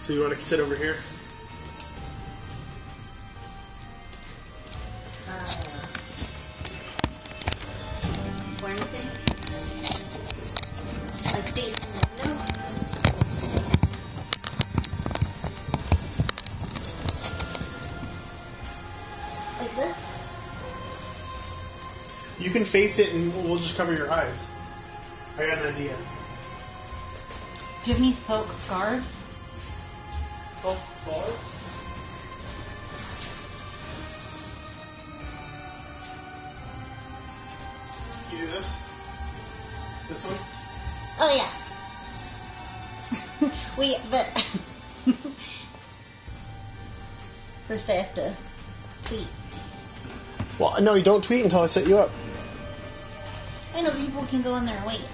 So you want to sit over here? For anything? Like facing the window? Like this? You can face it and we'll just cover your eyes. I got an idea. Do you have any folk scarves? Folk scarves? Can you do this? This one? Oh yeah. Wait, but first I have to tweet. Well, no, you don't tweet until I set you up. I know people can go in there and wait.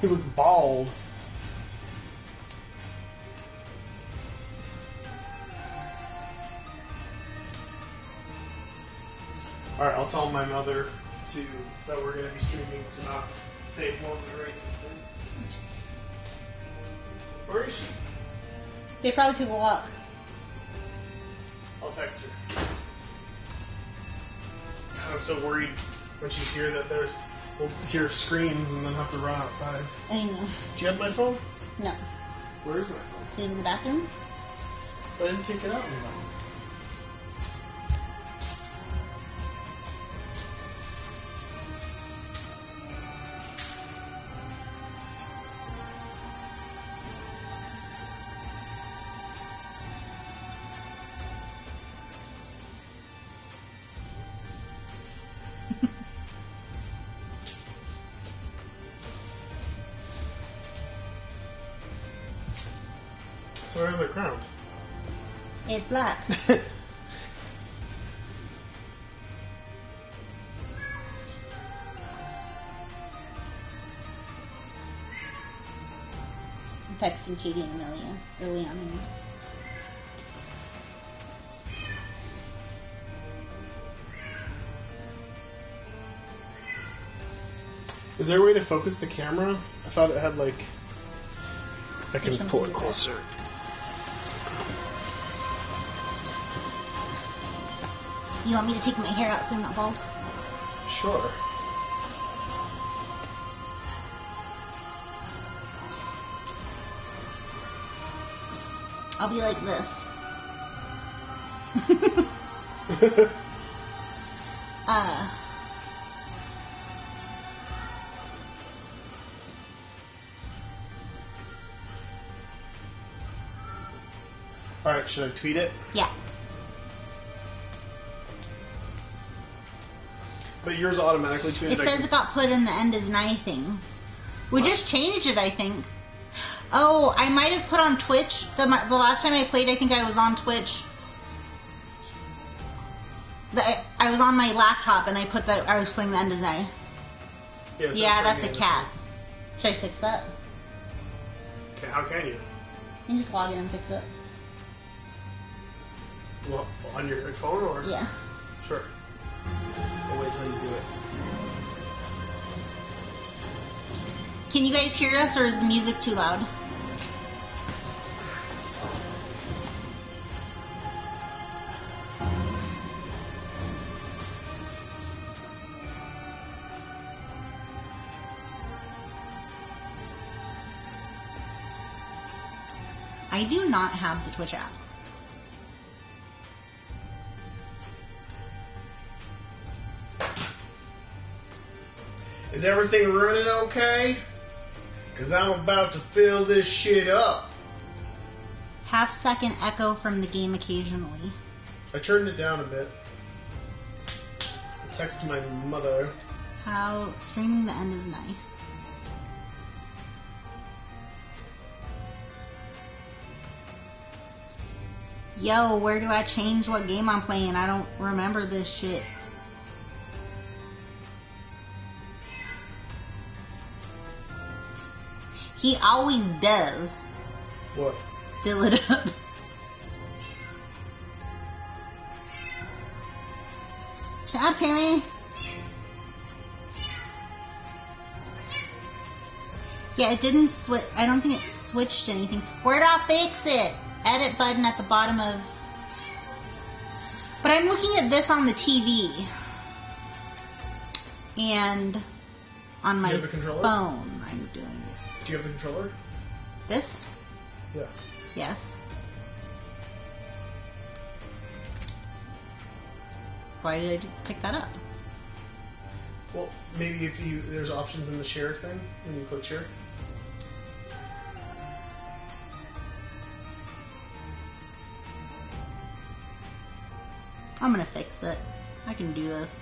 You look bald. Alright, I'll tell my mother that we're going to be streaming to not say more of the racist things. Where is she? They probably took a walk. I'll text her. I'm so worried when she's here that we'll hear screams and then have to run outside. I know. Do you have my phone? No. Where is my phone? Is it in the bathroom? I didn't take it out anymore. So where's the crown? It's black. I'm texting Katie and Amelia early on. Is there a way to focus the camera? I thought it had like... I can pull it closer. You want me to take my hair out so I'm not bald? Sure. I'll be like this. Alright, should I tweet it? Yeah. But yours automatically tweeted? It says it got put in the end as nigh thing. We just changed it, I think. Oh, I might have put on Twitch. The last time I played, I think I was on Twitch. I was on my laptop and I put that I was playing the end as nigh. Yeah, that's a cat. Should I fix that? Okay, how can you? You can just log in and fix it. Well, on your phone or? Yeah. Sure. I'll wait till you do it. Can you guys hear us or is the music too loud? I do not have the Twitch app. Is everything running okay? Because I'm about to fill this shit up. Half-second echo from the game occasionally. I turned it down a bit. I texted my mother. How streaming the end is nigh. Yo, where do I change what game I'm playing? I don't remember this shit. He always does. What? Fill it up. Shut up, Timmy. Yeah, it didn't switch. I don't think it switched anything. Where did I fix it? Edit button at the bottom of... But I'm looking at this on the TV. And on my phone I'm doing it. Do you have the controller? This? Yeah. Yes. Why did I pick that up? Well, maybe if there's options in the share thing when you click share. I'm gonna fix it. I can do this.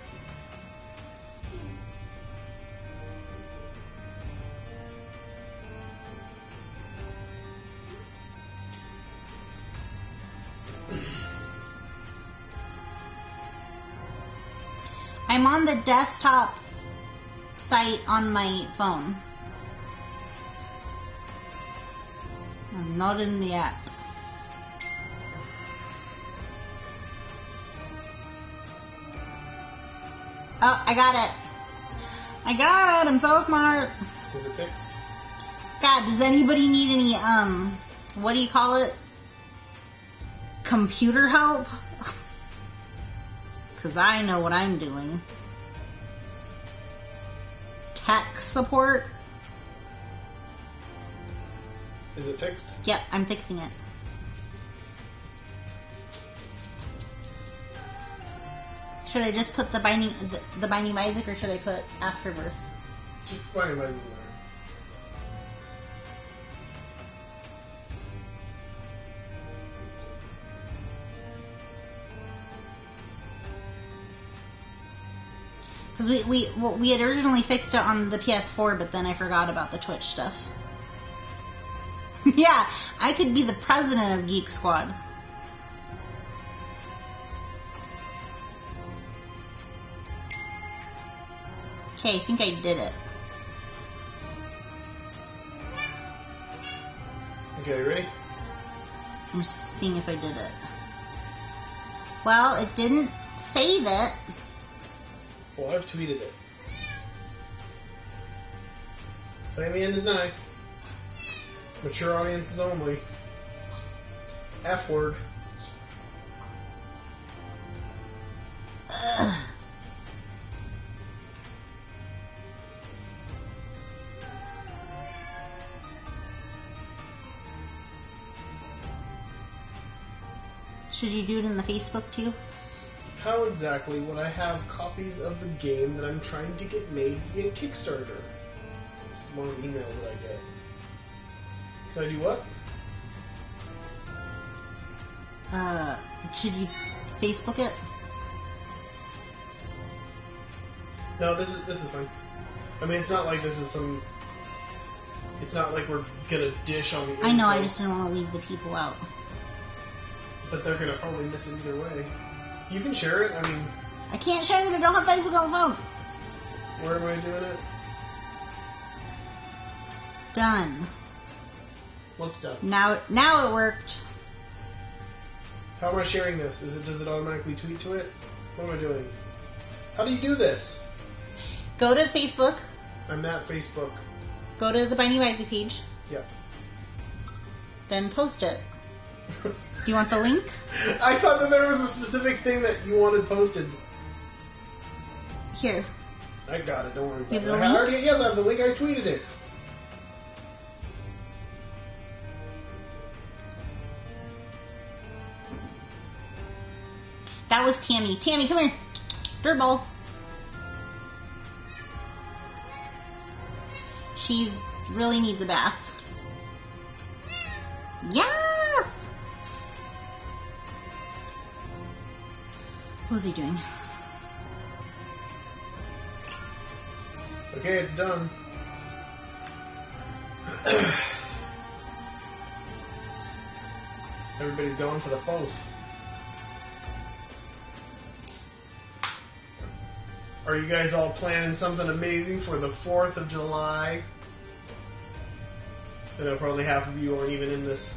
I'm on the desktop site on my phone. I'm not in the app. Oh, I got it. I got it. I'm so smart. Is it fixed? God, does anybody need any, what do you call it? Computer help? Because I know what I'm doing. Tech support? Is it fixed? Yep, I'm fixing it. Should I just put the Binding of Isaac, or should I put Afterbirth? Just Binding of Isaac there. Because we had originally fixed it on the PS4, but then I forgot about the Twitch stuff. Yeah, I could be the president of Geek Squad. Okay, I think I did it. Okay, ready? I'm seeing if I did it. Well, it didn't save it. Well, I've tweeted it. Playing the end is nigh. Mature audiences only. F word. Ugh. Should you do it in the Facebook too? How exactly would I have copies of the game that I'm trying to get made via Kickstarter? This is one of the emails that I get. Can I do what? Should you Facebook it? No, this is fine. I mean, it's not like this is some... It's not like we're gonna dish on the info. I know, I just didn't want to leave the people out. But they're gonna probably miss it either way. You can share it, I mean... I can't share it, I don't have Facebook on my phone. Where am I doing it? Done. What's done? Now it worked. How am I sharing this? Does it automatically tweet to it? What am I doing? How do you do this? Go to Facebook. I'm at Facebook. Go to the Binding of Isaac page. Yep. Then post it. Do you want the link? I thought that there was a specific thing that you wanted posted. Here. I got it, don't worry about You it. have the link? Yes, I have the link, I tweeted it. That was Tammy. Tammy, come here. Dirtball. She's really needs a bath. Yes! What's he doing? Okay, it's done. Everybody's going for the post. Are you guys all planning something amazing for the 4th of July? I know probably half of you aren't even in this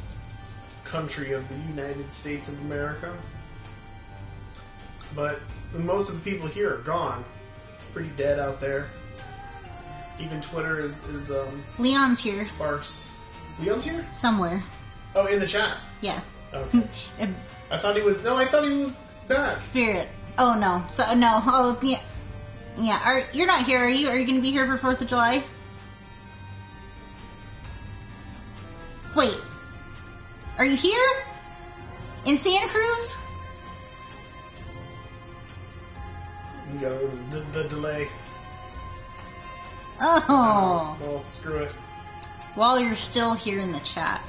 country of the United States of America. But most of the people here are gone. It's pretty dead out there. Even Twitter is Leon's here. sparse. Leon's here? Somewhere. Oh, in the chat. Yeah. Okay. I thought he was back. Spirit. Oh no. So no. Oh yeah. Yeah. You're not here, are you? Are you going to be here for 4th of July? Wait. Are you here? In Santa Cruz? You go the delay. Oh. Well, screw it. While you're still here in the chat.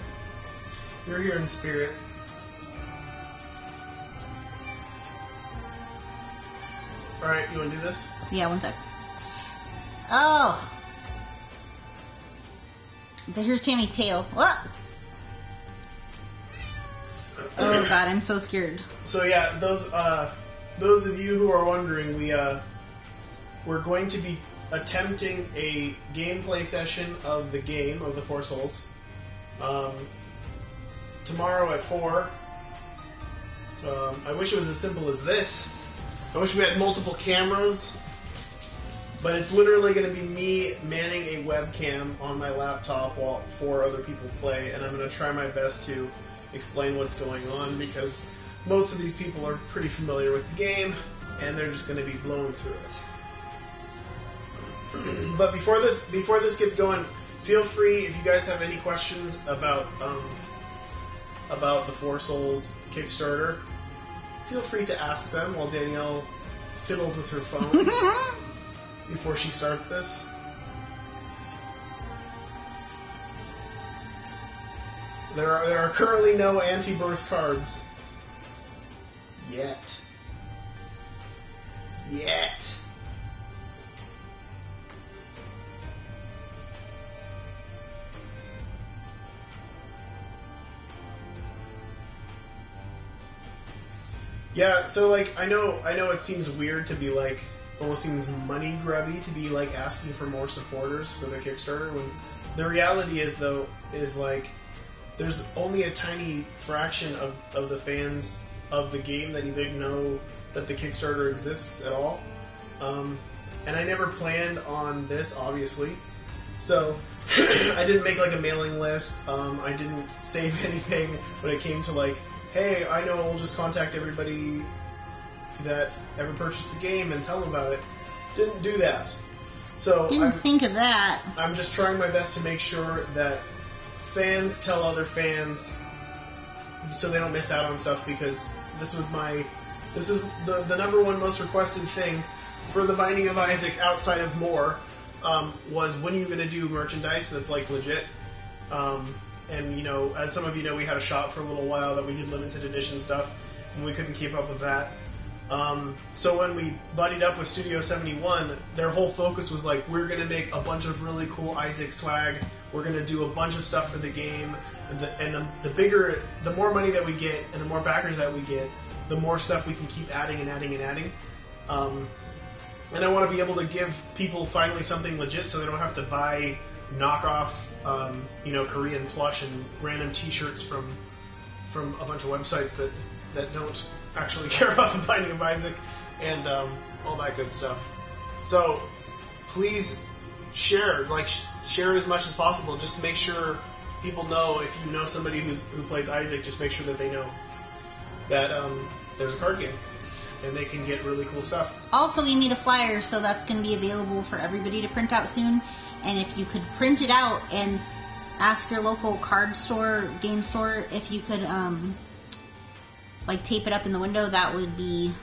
You're here in spirit. Alright, you want to do this? Yeah, one sec. Oh. Here's Tammy's tail. What? Oh god, I'm so scared. So yeah, those of you who are wondering, we're going to be attempting a gameplay session of the game of the Four Souls tomorrow at 4. I wish it was as simple as this. I wish we had multiple cameras, but it's literally going to be me manning a webcam on my laptop while 4 other people play, and I'm going to try my best to explain what's going on, because most of these people are pretty familiar with the game, and they're just going to be blowing through it. But before this gets going, feel free, if you guys have any questions about the Four Souls Kickstarter, feel free to ask them while Danielle fiddles with her phone before she starts this. There are currently no anti-birth cards. Yet. Yeah, so like I know it seems weird to be like, almost seems money grubby to be like asking for more supporters for the Kickstarter, when the reality is like there's only a tiny fraction of the fans of the game that even know that the Kickstarter exists at all. And I never planned on this, obviously. So I didn't make like a mailing list. I didn't save anything when it came to like, hey, I know I'll just contact everybody that ever purchased the game and tell them about it. Didn't do that. So Didn't think of that. I'm just trying my best to make sure that fans tell other fans so they don't miss out on stuff, because this is the number one most requested thing for the Binding of Isaac outside of more, was when are you going to do merchandise that's like legit. And you know, as some of you know, we had a shop for a little while that we did limited edition stuff, and we couldn't keep up with that. So when we buddied up with Studio 71, their whole focus was like, we're going to make a bunch of really cool Isaac swag, we're going to do a bunch of stuff for the game, and the more money that we get and the more backers that we get, the more stuff we can keep adding and adding and adding. And I want to be able to give people finally something legit, so they don't have to buy knockoff, Korean plush and random T-shirts from a bunch of websites that don't actually care about the Binding of Isaac and all that good stuff. So please share as much as possible. Just make sure people know, if you know somebody who plays Isaac, just make sure that they know that there's a card game and they can get really cool stuff. Also, we made a flyer, so that's going to be available for everybody to print out soon. And if you could print it out and ask your local card store, game store, if you could tape it up in the window, that would be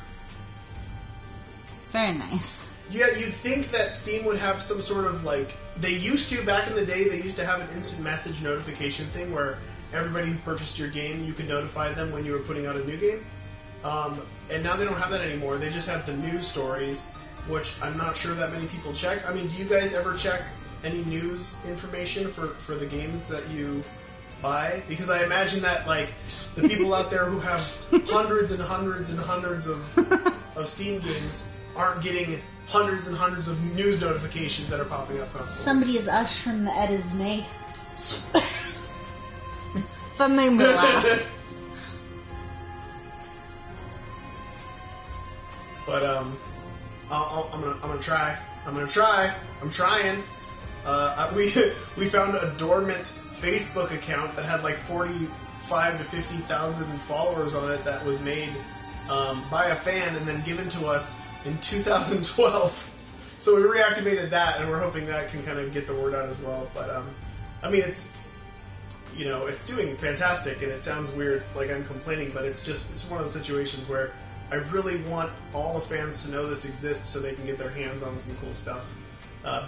very nice. Yeah, you'd think that Steam would have some sort of they used to, back in the day, they used to have an instant message notification thing where everybody who purchased your game, you could notify them when you were putting out a new game. And now they don't have that anymore. They just have the news stories, which I'm not sure that many people check. I mean, do you guys ever check any news information for the games that you buy? Because I imagine that the people out there who have hundreds and hundreds and hundreds of Steam games aren't getting hundreds and hundreds of news notifications that are popping up constantly. Somebody is Ush from the Edisney. That made me laugh. But I'm gonna try. I'm trying. We found a dormant Facebook account that had like 45 to 50,000 followers on it that was made by a fan and then given to us in 2012. So we reactivated that, and we're hoping that can kind of get the word out as well. But I mean, it's doing fantastic, and it sounds weird, like I'm complaining, but it's one of those situations where I really want all the fans to know this exists so they can get their hands on some cool stuff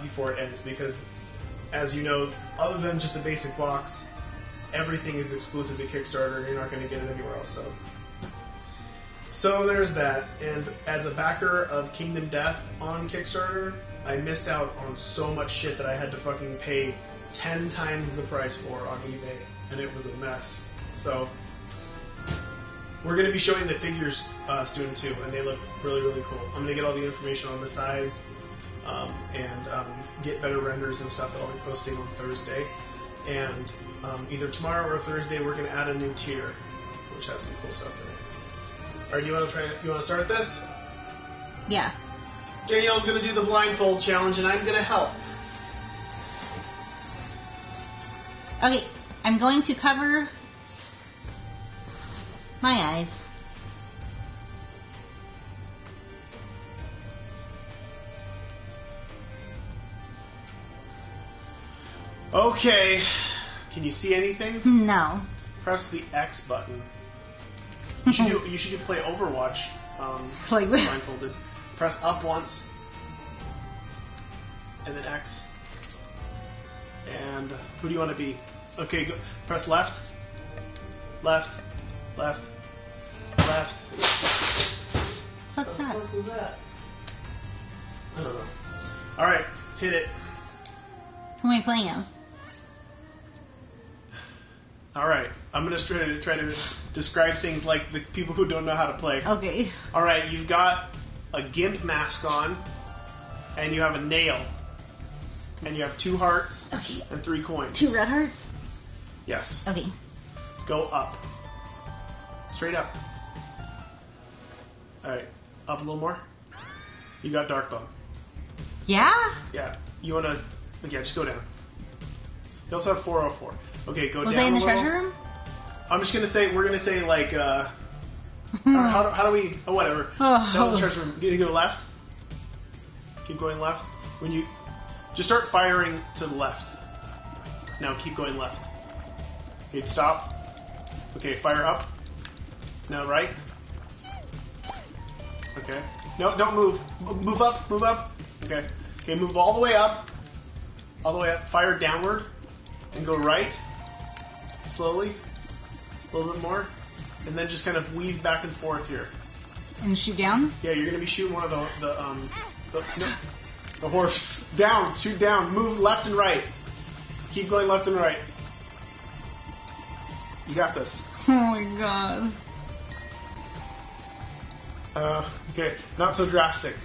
before it ends. Because, as you know, other than just the basic box, everything is exclusive to Kickstarter, and you're not going to get it anywhere else. So there's that. And as a backer of Kingdom Death on Kickstarter, I missed out on so much shit that I had to fucking pay 10 times the price for on eBay, and it was a mess. So we're going to be showing the figures soon too, and they look really, really cool. I'm going to get all the information on the size and get better renders and stuff that I'll be posting on Thursday. And either tomorrow or Thursday, we're going to add a new tier, which has some cool stuff in it. All right, you want to start this? Yeah. Danielle's going to do the blindfold challenge, and I'm going to help. Okay, I'm going to cover my eyes. Okay. Can you see anything? No. Press the X button. You should play Overwatch. Like blindfolded. Press up once, and then X. And who do you want to be? Okay, go, press left, left, left, left. What's that? What the fuck was that? I don't know. All right, hit it. Who am I playing as? All right, I'm gonna try to describe things like the people who don't know how to play. Okay. All right, you've got a gimp mask on, and you have a nail, and you have 2 hearts and 3 coins. 2 red hearts? Yes. Okay. Go up. Straight up. All right, up a little more. You got dark bone. Yeah? Yeah. You wanna? Yeah, just go down. You also have 404. Okay, go down. Was I in the a little. treasure room? I'm just gonna say we're gonna say like how do we? Oh, whatever. That was the treasure room. You go left. Keep going left. When you just start firing to the left. Now keep going left. Okay, stop. Okay, fire up. Now right. Okay. No, don't move. Move up. Move up. Okay. Okay, move all the way up. All the way up. Fire downward. And go right. Slowly. A little bit more. And then just kind of weave back and forth here. And shoot down? Yeah, you're going to be shooting one of the horse. Down. Shoot down. Move left and right. Keep going left and right. You got this. Oh my god. Okay, not so drastic.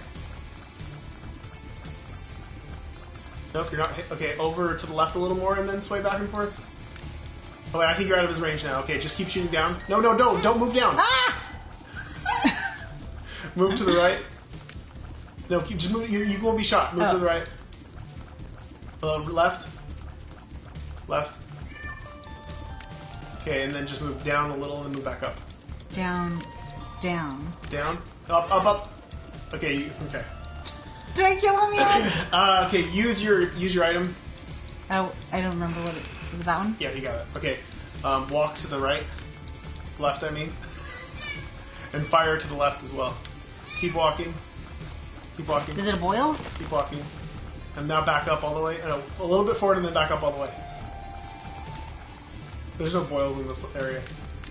Nope, you're not. Okay, over to the left a little more and then sway back and forth. Oh, wait, I think you're out of his range now. Okay, just keep shooting down. No, don't move down. Ah! Move to the right. No, keep just move. You won't be shot. Move to the right. Left. Left. Okay, and then just move down a little and then move back up. Down. Down. Down. Up. Okay. Okay. Did I kill him yet? Okay, use your item. Oh, I don't remember what it was. That one? Yeah, you got it. Okay, walk to the right, left. I mean, and fire to the left as well. Keep walking. Keep walking. Is it a boil? Keep walking, and now back up all the way. A little bit forward and then back up all the way. There's no boils in this area.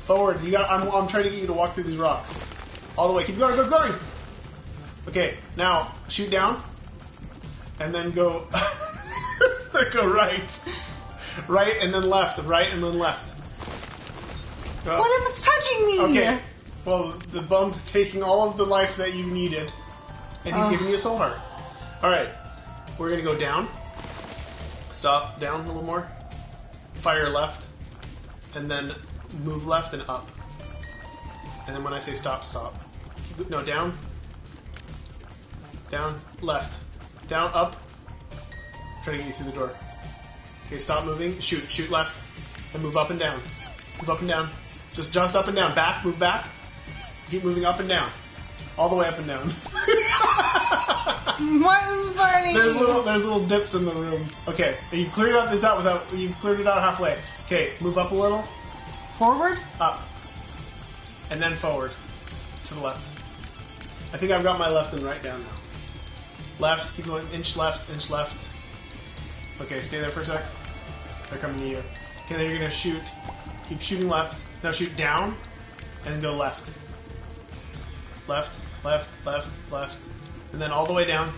Forward. You got. I'm trying to get you to walk through these rocks. All the way. Keep going. Go going. Okay, now shoot down, and then go go right, and then left, right and then left. What was touching me? Okay, well the bum's taking all of the life that you needed, and he's giving you a soul heart. All right, we're gonna go down. Stop down a little more. Fire left, and then move left and up. And then when I say stop, stop. No, down. Down, left. Down, up. Try to get you through the door. Okay, stop moving. Shoot. Shoot left. And move up and down. Move up and down. Just up and down. Back. Move back. Keep moving up and down. All the way up and down. What is funny? There's little dips in the room. Okay, you've cleared this out you've cleared it out halfway. Okay, move up a little. Forward? Up. And then forward. To the left. I think I've got my left and right down now. Left, keep going, inch left, inch left. Okay, stay there for a sec. They're coming to you. Okay, then you're gonna shoot. Keep shooting left. Now shoot down, and then go left. Left, left, left, left. And then all the way down,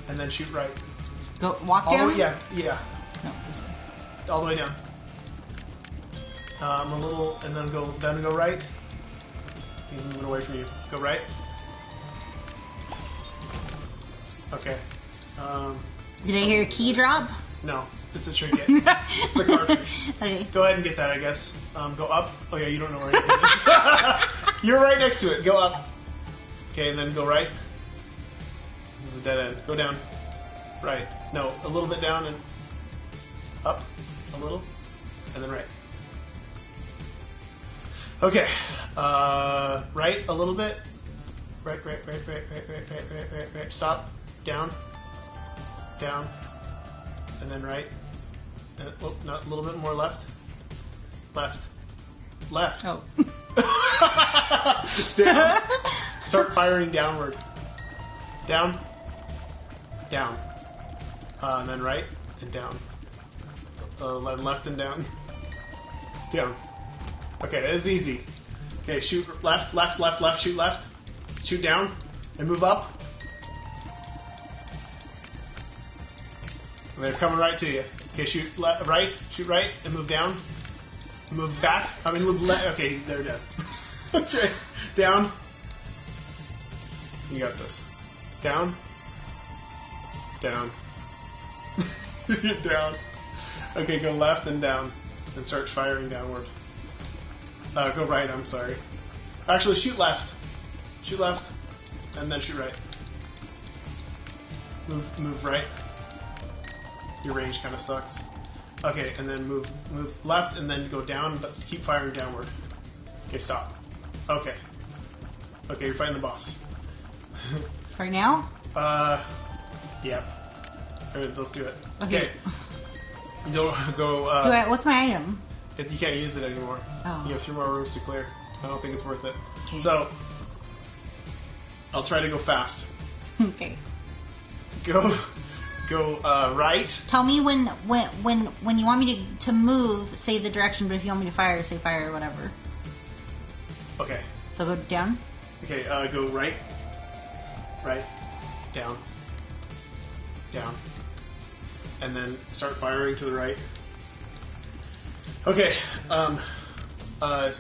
and then shoot right. Go walk All down? the way, yeah. No, this way. All the way down. A little, and then go right. He's moving away from you. Go right. Okay. Did I hear a key drop? No, it's a trinket. It's the cartridge. Okay. Go ahead and get that, I guess. Go up. Oh yeah, you don't know where it is. You're right next to it. Go up. Okay, and then go right. This is a dead end. Go down. Right. No, a little bit down and up a little, and then right. Okay. Right a little bit. Right. Stop. Down. Down. And then right. Not a little bit more left. Left. Oh. Down. Start firing downward. Down. Down. And then right and down. Left and down. Down. Okay, it's easy. Okay, shoot left, shoot left. Shoot down and move up. And they're coming right to you. Okay, shoot right, and move down. Move back. Move left. Okay, they're dead. Okay, down. You got this. Down. Down. Down. Okay, go left and down. And start firing downward. Go right, I'm sorry. Actually, shoot left. Shoot left. And then shoot right. Move right. Your range kind of sucks. Okay, and then move left and then go down, but keep firing downward. Okay, stop. Okay. Okay, you're fighting the boss. Right now? Yep. Alright, let's do it. Okay. Go. What's my item? You can't use it anymore. Oh. You have 3 more rooms to clear. I don't think it's worth it. Okay. So, I'll try to go fast. Okay. Go right. Tell me when you want me to move, say the direction, but if you want me to fire, say fire or whatever. Okay. So go down? Okay, go right. Right. Down. Down. And then start firing to the right. Okay,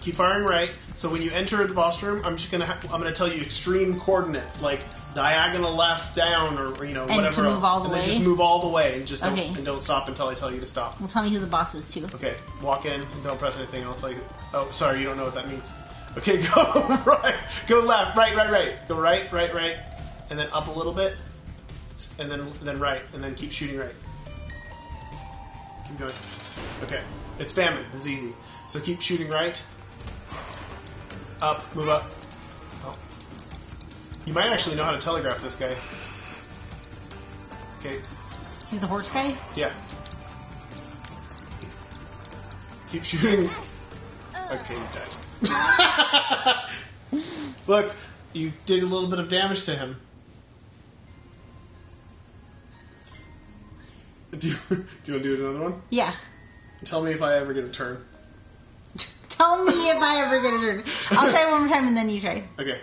keep firing right. So when you enter the boss room, I'm gonna tell you extreme coordinates, like diagonal left, down, or whatever and to move else. all the and way? Then just move all the way, and just Okay. don't stop until I tell you to stop. Well, tell me who the boss is too. Okay, walk in and don't press anything. I'll tell you. Oh, sorry, you don't know what that means. Okay, go right, go left, right. Go right, and then up a little bit, and then right, and then keep shooting right. Keep going. Okay, it's spamming. It's easy. So keep shooting right. Up, move up. Oh. You might actually know how to telegraph this guy. Okay. He's the horse guy? Yeah. Keep shooting. Okay, you died. Look, you did a little bit of damage to him. Do you want to do another one? Yeah. Tell me if I ever get a turn. Tell me if I ever get a turn. I'll try one more time and then you try. Okay.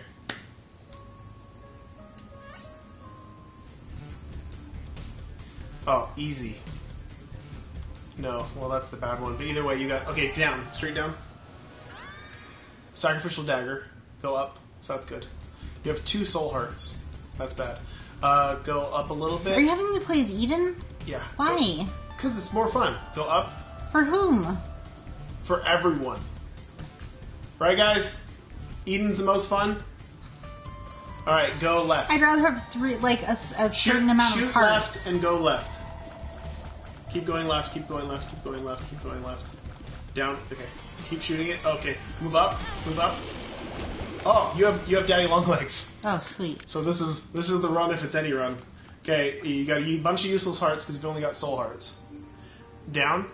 Oh, easy. No, well that's the bad one. But either way, you got... Okay, down. Straight down. Sacrificial dagger. Go up. So that's good. You have 2 soul hearts. That's bad. Go up a little bit. Are you having me play as Eden? Yeah. Why? Because it's more fun. Go up. For whom? For everyone. Right, guys? Eden's the most fun? Alright, go left. I'd rather have 3, like a certain amount of Shoot parts. left and go left. Keep going left. Keep going left. Keep going left. Keep going left. Down. Okay. Keep shooting it. Okay. Move up. Move up. Oh, you have daddy long legs. Oh, sweet. So this is the run if it's any run. Okay, you got a bunch of useless hearts because you've only got soul hearts. Down.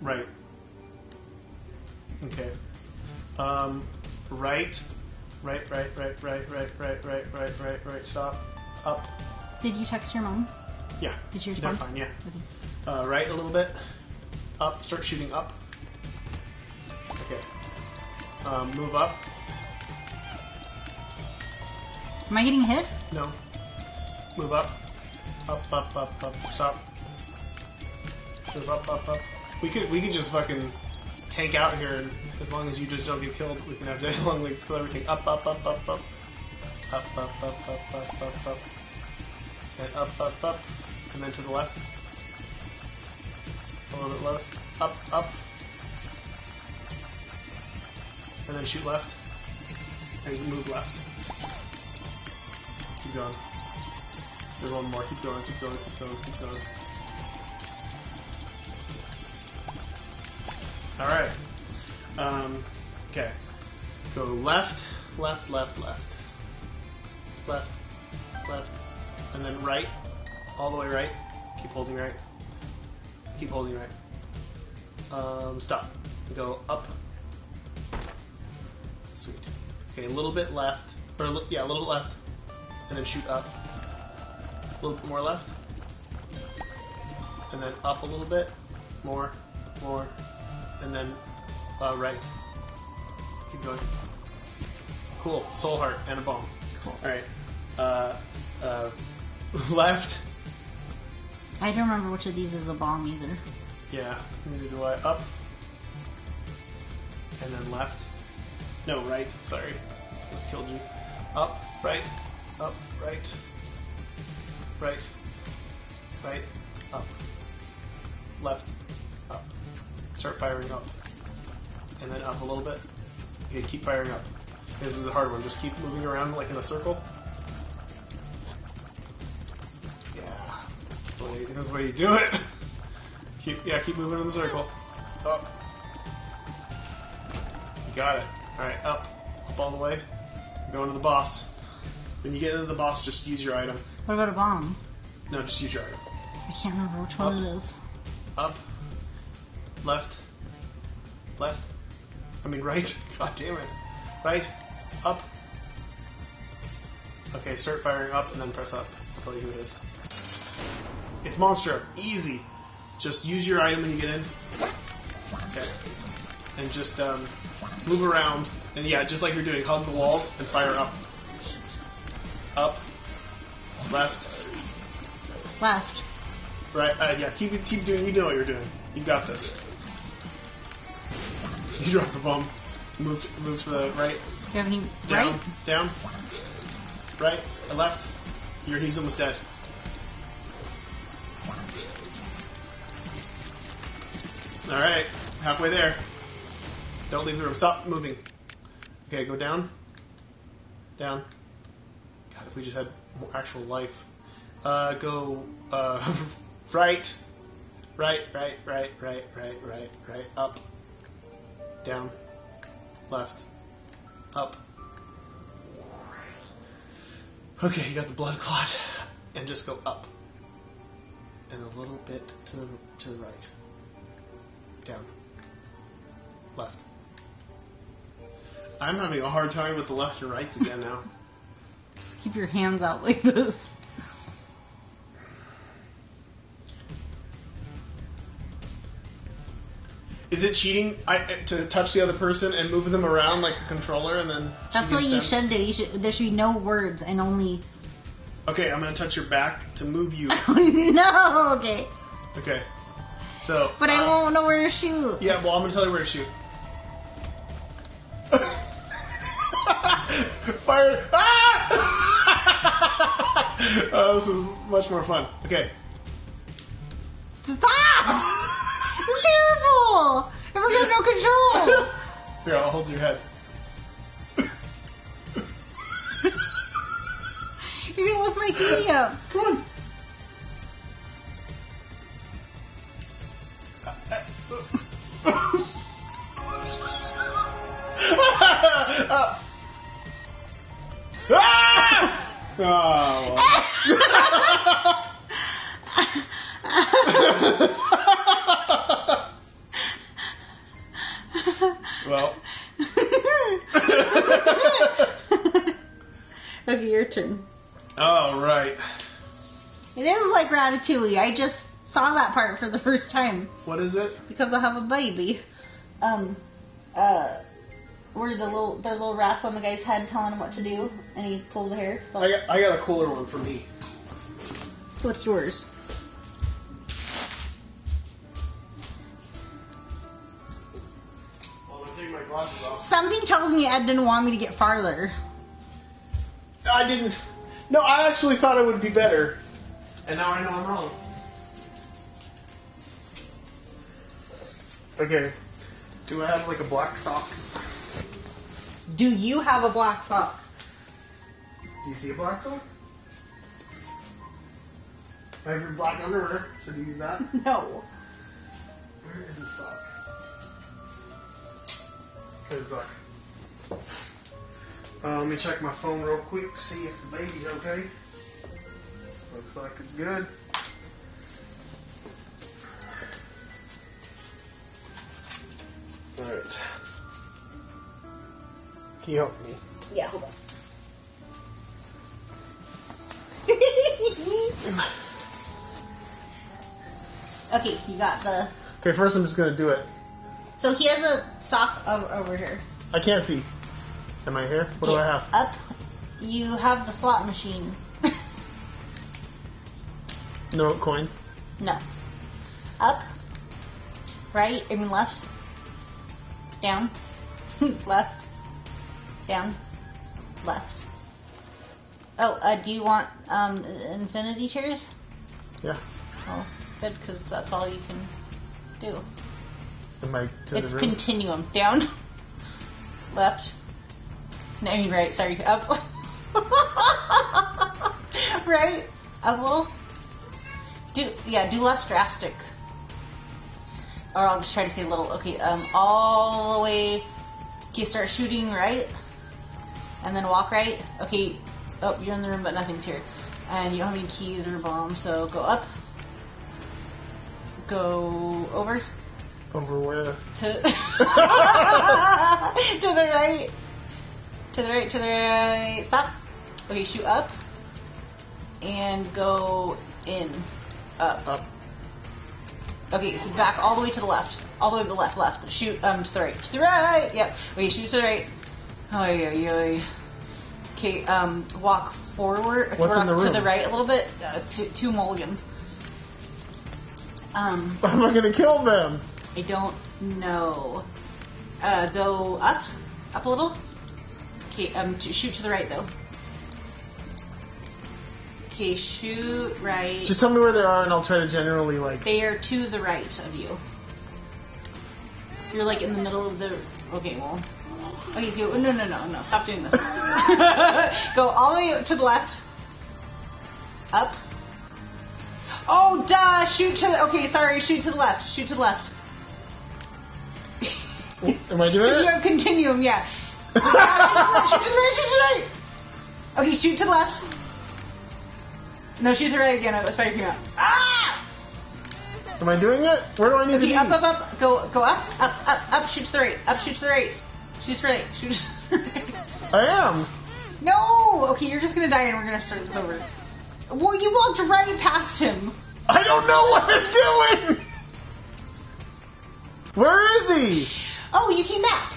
Right. Okay. Right. Right. Stop. Up. Did you text your mom? Yeah. Did she They're respond? fine, yeah. Okay. Right a little bit. Up. Start shooting up. Okay. Move up. Am I getting hit? No. Move up. Up. Stop. Move up. We could just fucking tank out here, and as long as you just don't get killed, we can have daddy long legs kill everything. Up. And up. And then to the left. A little bit left. Up. And then shoot left. And move left. Keep going. There's one more. Keep going. Alright. Okay. Go left. And then right. All the way right. Keep holding right. Stop. Go up. Sweet. Okay, a little bit left. A little bit left. And then shoot up. A little bit more left. And then up a little bit. More. And then right. Keep going. Cool. Soul heart and a bomb. Cool. Alright. Left. I don't remember which of these is a bomb either. Yeah, neither do I. Up. And then left. No, right. Sorry. Just killed you. Up, right. Up, right. Right. Up. Left. Up. Start firing up. And then up a little bit. Okay, keep firing up. This is a hard one. Just keep moving around like in a circle. Yeah. This is the way you do it. Keep moving in the circle. Up. You got it. Alright, up all the way. Going to the boss. When you get into the boss, just use your item. What about a bomb? No, just use your item. I can't remember which one it is. Up. Left. Right. God damn it. Right. Up. Okay, start firing up and then press up. I'll tell you who it is. It's Monstro. Easy. Just use your item when you get in. Okay. And just move around. And yeah, just like you're doing, hug the walls and fire up. Up. Left. Right. Yeah, keep doing. You know what you're doing. You got this. You dropped the bomb. Move to the right. Do you have any Down. Down. Right. Left. He's almost dead. Alright. Halfway there. Don't leave the room. Stop moving. Okay, go down. God, if we just had more actual life. Go right. Right. Up. Down. Left. Up. Okay, you got the blood clot. And just go up. And a little bit to the right. Down. Left. I'm having a hard time with the left and rights again now. Just keep your hands out like this. Is it cheating to touch the other person and move them around like a controller and then... That's what you should do. There should be no words and only... Okay, I'm going to touch your back to move you. Oh, no! Okay. Okay. So... But I won't know where to shoot. Yeah, well, I'm going to tell you where to shoot. Fire! Ah! Oh, this is much more fun. Okay. Stop! It's terrible! I have no control! Here, I'll hold your head. You can lift my kitty up. Come on. Up. Ah! Oh. Well. Okay, your turn. All right. It is like Ratatouille. I just saw that part for the first time. What is it? Because I have a baby. Where the little rats on the guy's head telling him what to do, and he pulls the hair. I got a cooler one for me. What's yours? Well, I'm gonna take my glasses off. Something tells me Ed didn't want me to get farther. I didn't. No, I actually thought it would be better, and now I know I'm wrong. Okay. Do I have like a black sock? Do you have a black sock? Do you see a black sock? I have your black underwear. Should you use that? No. Where is the sock? Good sock. Let me check my phone real quick, see if the baby's okay. Looks like it's good. Alright. Can you help me? Yeah, hold on. Okay, you got the... Okay, first I'm just gonna do it. So he has a sock over here. I can't see. Am I here? What do I have? Up, you have the slot machine. No coins? No. Up, right, left, down, left, down, left. Oh, do you want infinity chairs? Yeah. Oh, good, because that's all you can do. Am I to It's the room? continuum. Down, left, no, right, sorry, up. Right, up a little. Do less drastic. Or I'll just try to say a little. Okay, all the way. Okay, start shooting right, and then walk right. Okay, oh, you're in the room, but nothing's here, and you don't have any keys or bombs, so go up, go over, Over where? to to the right, to the right, to the right. Stop. Okay, shoot up, and go in, up. Okay, back all the way to the left. All the way to the left. Shoot to the right. To the right! Yep. Okay, shoot to the right. Okay, walk forward. What's in the room? To the right a little bit. Two mulligans. How am I gonna kill them? I don't know. Go up a little. Okay, shoot to the right though. Okay, shoot right. Just tell me where they are and I'll try to generally like... They are to the right of you. You're like in the middle of the... Okay, well... Okay, so... No. Stop doing this. Go all the way to the left. Up. Oh, duh! Shoot to the... Okay, sorry. Shoot to the left. Shoot to the left. Am I doing it? You have continuum, yeah. Shoot to the right. Okay, shoot to the left. No, shoot to the right again. The spider came out. Ah! Am I doing it? Where do I need to be? Up. Go up. Shoot to the right. Up, shoot to the right. Shoot to the right. Shoot to the right. I am. No! Okay, you're just gonna die and we're gonna start this over. Well, you walked right past him. I don't know what I'm doing! Where is he? Oh, you came back.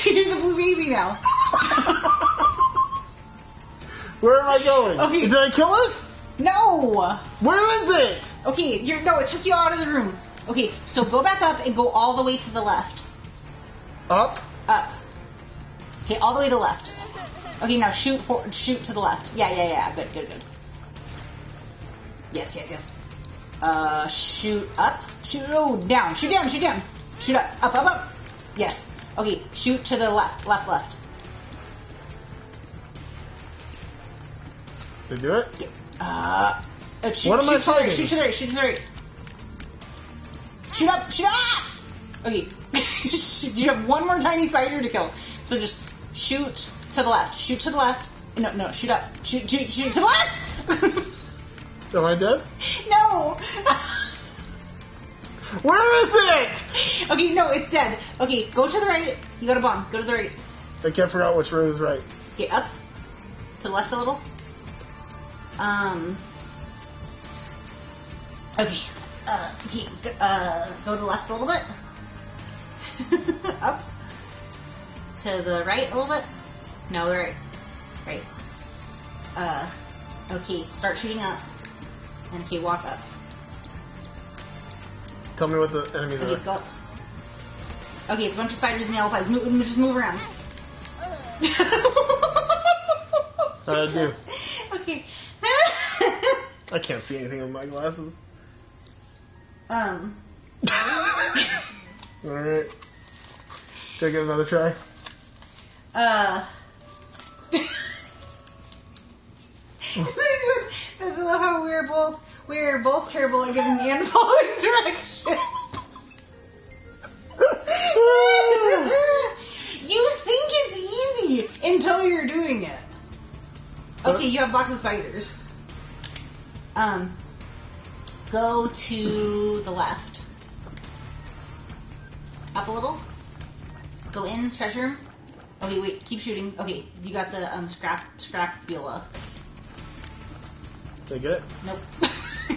You're the blue baby now. Where am I going? Okay. Did I kill it? No! Where is it? Okay, it took you out of the room. Okay, so go back up and go all the way to the left. Up? Up. Okay, all the way to the left. Okay, now shoot to the left. Yeah. Good. Yes. Shoot up. Shoot down. Shoot up. Up. Yes. Okay, shoot to the left. Left. Did I do it? What am I fighting? Shoot to the right. Shoot up. Okay. You have one more tiny spider to kill. So just Shoot to the left. Shoot to the left. No, shoot up. Shoot to the left! Am I dead? No! Where is it? Okay, no, it's dead. Okay, go to the right. You got a bomb. Go to the right. I can't figure out which way is right. Okay, up. To the left a little. Okay. Go to the left a little bit. Up. To the right a little bit. No, right. Right. Okay, start shooting up. And okay, walk up. Tell me what the enemies Okay, are. go up. Okay, it's a bunch of spiders and yellow flies. Just move around. How'd I do? Okay. I can't see anything with my glasses. Alright. Can I get another try? I love how we're both terrible at giving the and following directions. You think it's easy until you're doing it. Okay, you have a box of spiders. Go to the left. Up a little. Go in, treasure room. Okay, wait, keep shooting. Okay, you got the scrapula. Did I get it? Nope.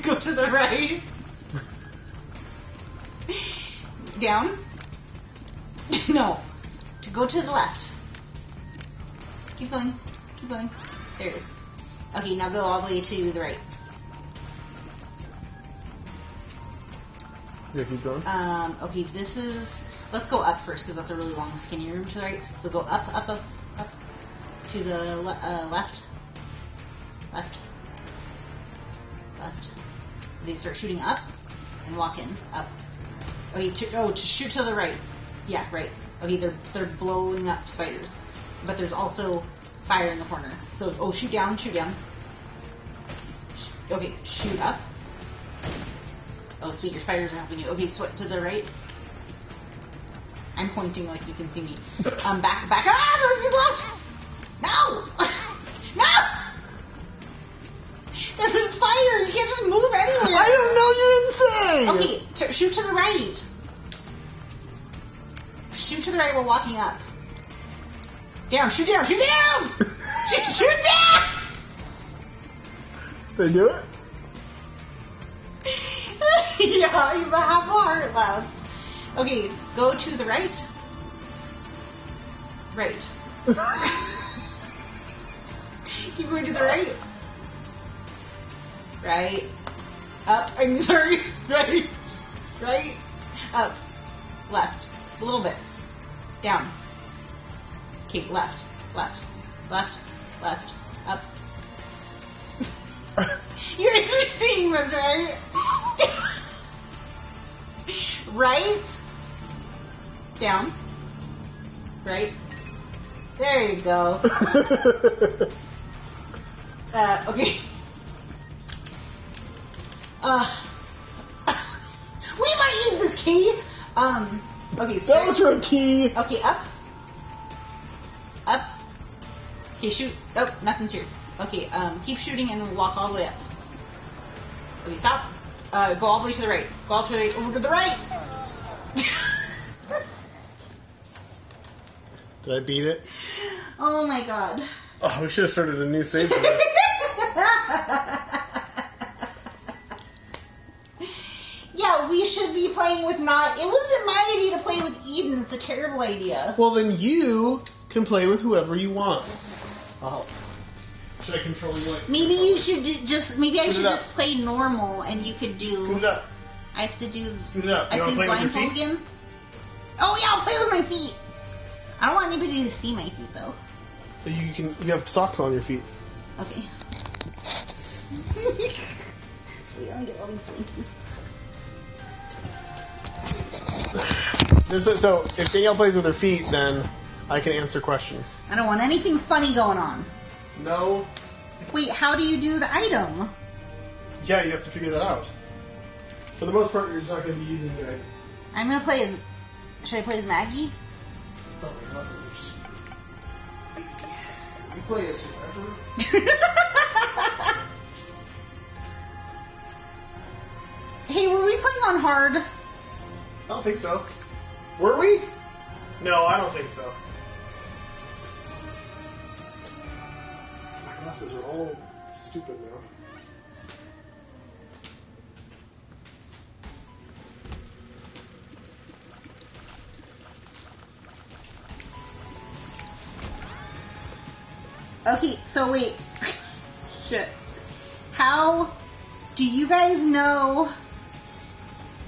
Go to the right. Down. No. To go to the left. Keep going. Keep going. There it is. Okay, now go all the way to the right. Yeah, keep going. Okay, this is... Let's go up first, because that's a really long, skinny room to the right. So go up, up, up, up. To the left. Left. Left. They start shooting up, and walk in. Up. Okay, to shoot to the right. Yeah, right. Okay, they're blowing up spiders. But there's also fire in the corner. So, shoot down, shoot down. Okay, shoot up. Oh, sweet, your spiders are helping you. Okay, sweat to the right. I'm pointing like you can see me. Back. Ah, there's left! No! No! There's fire! You can't just move anywhere! I don't know, you didn't say! Okay, shoot to the right. Shoot to the right while walking up. Down, shoot down, shoot down! shoot down! Did I do it? Yeah, you have a heart left. Okay, go to the right. Right. Keep going to the right. Right. Up. I'm sorry. Right. Right. Up. Left. Little bits. Down. Okay, left. Left. Left. Left. Up. You guys are seeing this, right? Right. Down. Right. There you go. Okay. We might use this key. Okay. That was your key. Okay, up. Up. Okay, shoot. Oh, nothing's here. Okay, keep shooting and walk all the way up. Okay, stop. Go all the way to the right. Go all the way over to the right. Did I beat it? Oh my god. Oh, we should have started a new save for this. Yeah, we should be playing with not... It wasn't my idea to play with Eden. It's a terrible idea. Well, then you can play with whoever you want. Oh. Should I control you like... Maybe you should Maybe I should Scoot it just play normal and you could do... Scoot it up. I have to do... Scoot it up. I You have want to to play with your blindfold feet? again? Oh yeah, I'll play with my feet. I don't want anybody to see my feet though. You have socks on your feet. Okay. We only get all these places. So, if Danielle plays with her feet, then I can answer questions. I don't want anything funny going on. No. Wait, how do you do the item? Yeah, you have to figure that out. For the most part, you're just not going to be using the item. I'm gonna play as... Should I play as Maggie? Oh, my glasses are... You play as whoever? Hey, were we playing on hard? I don't think so. Were we? No, I don't think so. My glasses are all stupid now. Okay, so wait. Shit. How do you guys know?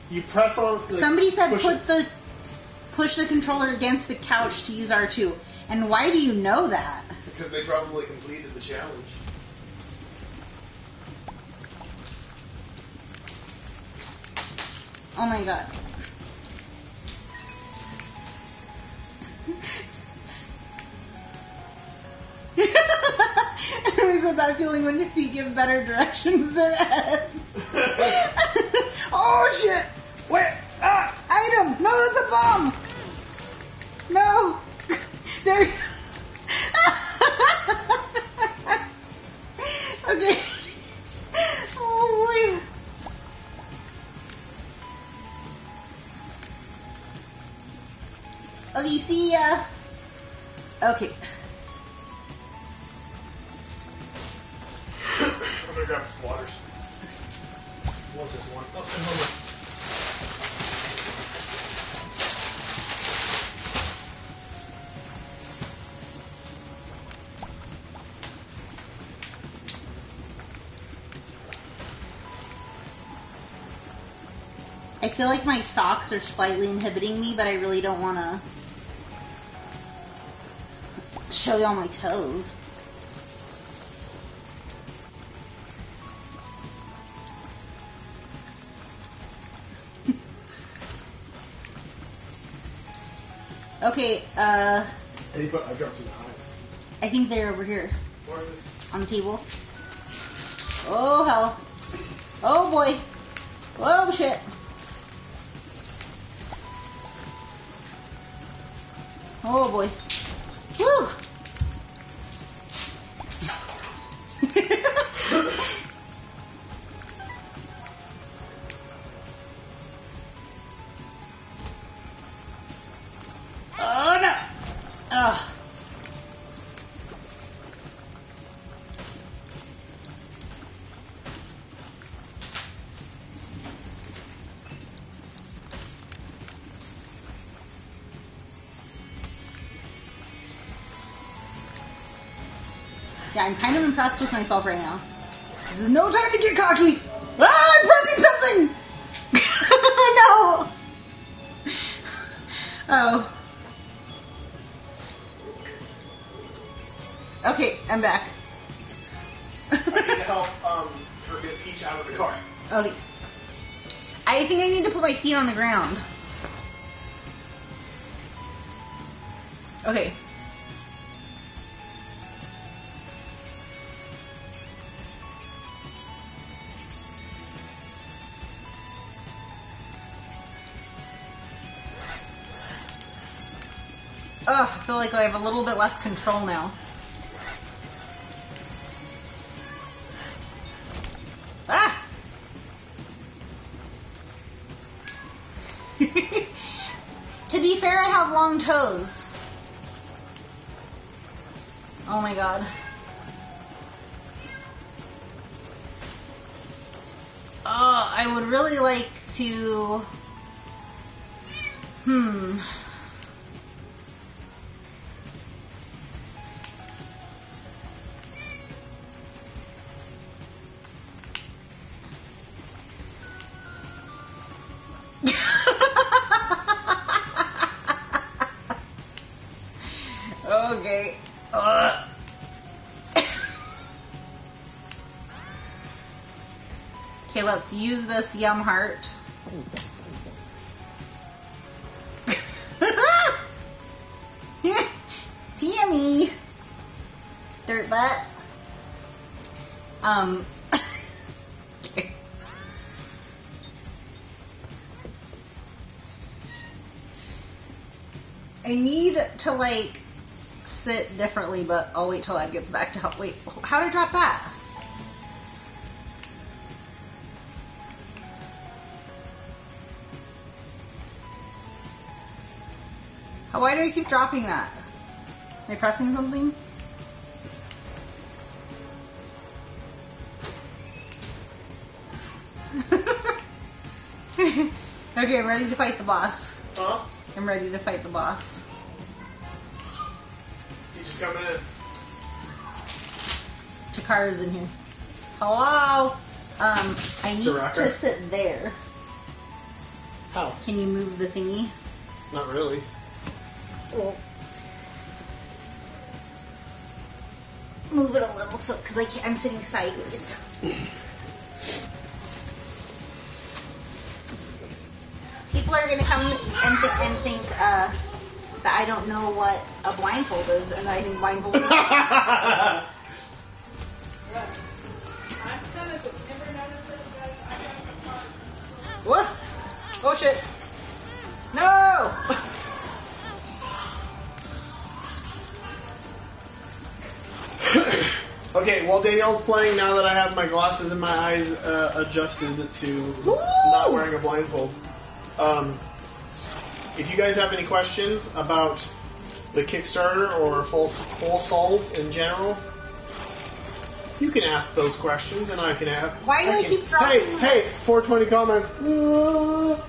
You press on. Like, Somebody said push the controller against the couch to use R2. And why do you know that? Because they probably completed the challenge. Oh my god. There's a bad feeling when your feet give better directions than head. Oh shit! Wait! Item! No, that's a bomb! No! There. Okay. Oh boy. Okay, see ya. Okay. I'm gonna grab some waters. What's this one? Oh, and one more. I feel like my socks are slightly inhibiting me, but I really don't want to show y'all my toes. Okay, I dropped in the eyes. I think they're over here. Where are they? On the table. Oh hell. Oh boy. Oh shit. Oh boy. Woo! Oh no! Ugh. Yeah, I'm kind of impressed with myself right now. This is no time to get cocky! Ah, I'm pressing something! No! Oh. Okay, I'm back. I need to help get Peach out of the car. Okay. I think I need to put my feet on the ground. Okay. Ugh, I feel like I have a little bit less control now. Ah! To be fair, I have long toes. Oh my god. Oh, I would really like to... Okay. Okay, let's use this yum heart. Yummy. Dirt butt. Okay. I need to like sit differently, but I'll wait till Ed gets back to help. Wait, how did I drop that? Why do I keep dropping that? Am I pressing something? Okay, I'm ready to fight the boss. Huh? I'm ready to fight the boss. You just coming in. Takara's in here. Hello? I need to sit there. How? Can you move the thingy? Not really. Well, move it a little so, because I'm sitting sideways. People are going to come and think that I don't know what a blindfold is, and I think blindfold is... What? Oh shit! No! Okay, while Danielle's playing, now that I have my glasses and my eyes adjusted to not wearing a blindfold, if you guys have any questions about the Kickstarter or Full Souls in general, you can ask those questions, and I can ask. Why do I keep dropping Hey, 420 comments.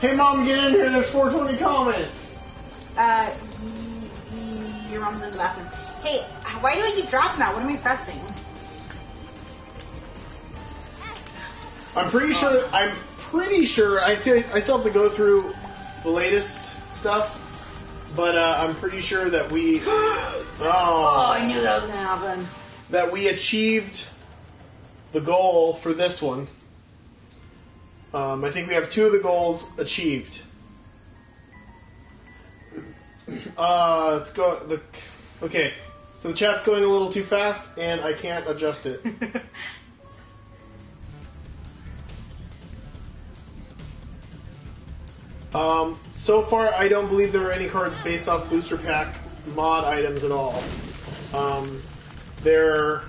Hey, Mom, get in here. There's 420 comments. Your mom's in the bathroom. Hey, why do I keep dropping that? What am I pressing? I'm pretty sure. I still have to go through the latest stuff, but I'm pretty sure that we. Oh, I knew that was gonna happen. That we achieved the goal for this one. I think we have 2 of the goals achieved. Let's go. Okay, so the chat's going a little too fast, and I can't adjust it. So far, I don't believe there are any cards based off booster pack mod items at all. There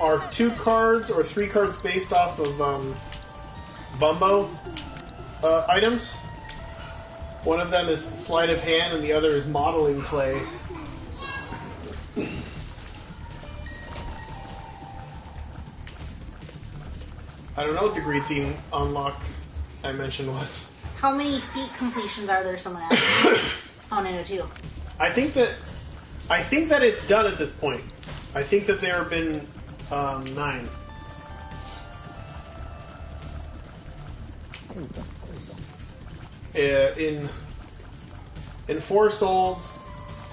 are 2 cards or 3 cards based off of Bumbo items. One of them is sleight of hand, and the other is modeling clay. I don't know what the Greed Theme unlock I mentioned was. How many feat completions are there? Someone asked. Oh, no, 2. I think that it's done at this point. I think that there have been 9. In 4 Souls,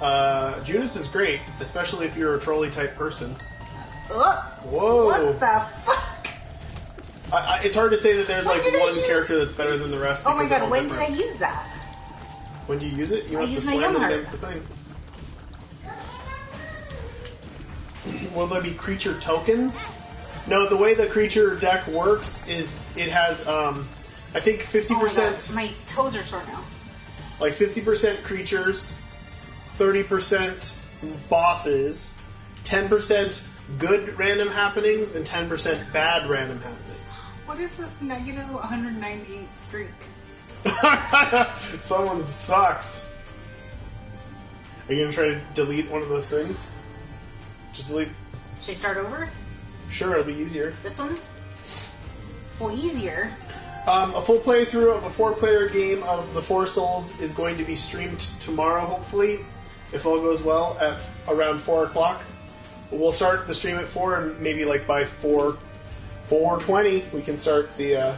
Junis is great, especially if you're a trolley type person. Whoa! What the fuck? It's hard to say that there's like one character that's better than the rest. Oh my god, when did I use that? When do you use it? You must have my slammed young it against the thing. Will there be creature tokens? No, the way the creature deck works is it has, I think 50%... Oh my toes are sore now. Like 50% creatures, 30% bosses, 10% good random happenings, and 10% bad random happenings. What is this negative 198 streak? Someone sucks. Are you going to try to delete one of those things? Just delete. Should I start over? Sure, it'll be easier. This one? Well, easier. A full playthrough of a 4-player game of the 4 Souls is going to be streamed tomorrow, hopefully, if all goes well, at around 4 o'clock. We'll start the stream at 4, and maybe like by 4:20 we can start the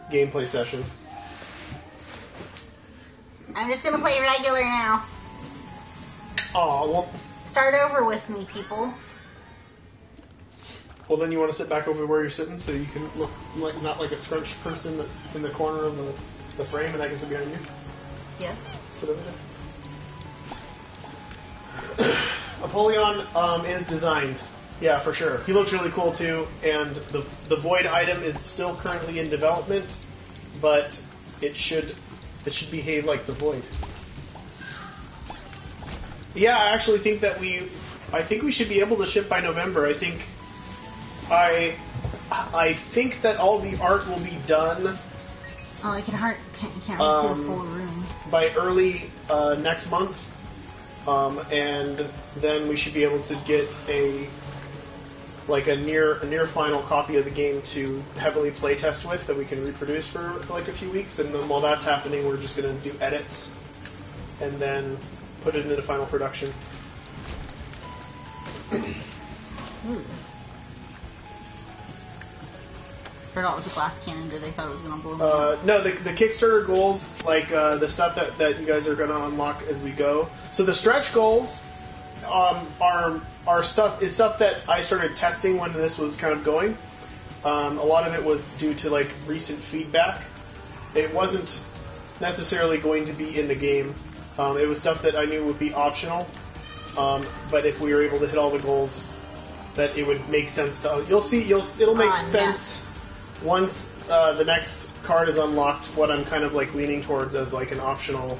gameplay session. I'm just going to play regular now. Aw, well... Start over with me, people. Well, then you want to sit back over where you're sitting so you can look like not like a scrunched person that's in the corner of the frame and I can sit behind you? Yes. Sit over there. Apollyon is designed. Yeah, for sure. He looks really cool too, and the Void item is still currently in development, but it should behave like the Void. Yeah, I actually think that we should be able to ship by November. I think that all the art will be done. Oh, I can't really see the full room. By early next month, and then we should be able to get a near final copy of the game to heavily playtest with that we can reproduce for like a few weeks. And then while that's happening, we're just going to do edits and then put it into final production. Forgot what the glass cannon did. I thought it was going to blow me up. No, the Kickstarter goals, like the stuff that you guys are going to unlock as we go. So the stretch goals are stuff that I started testing when this was kind of going. A lot of it was due to like recent feedback. It wasn't necessarily going to be in the game. It was stuff that I knew would be optional. But if we were able to hit all the goals, that it would make sense to. It'll make sense once the next card is unlocked. What I'm kind of like leaning towards as like an optional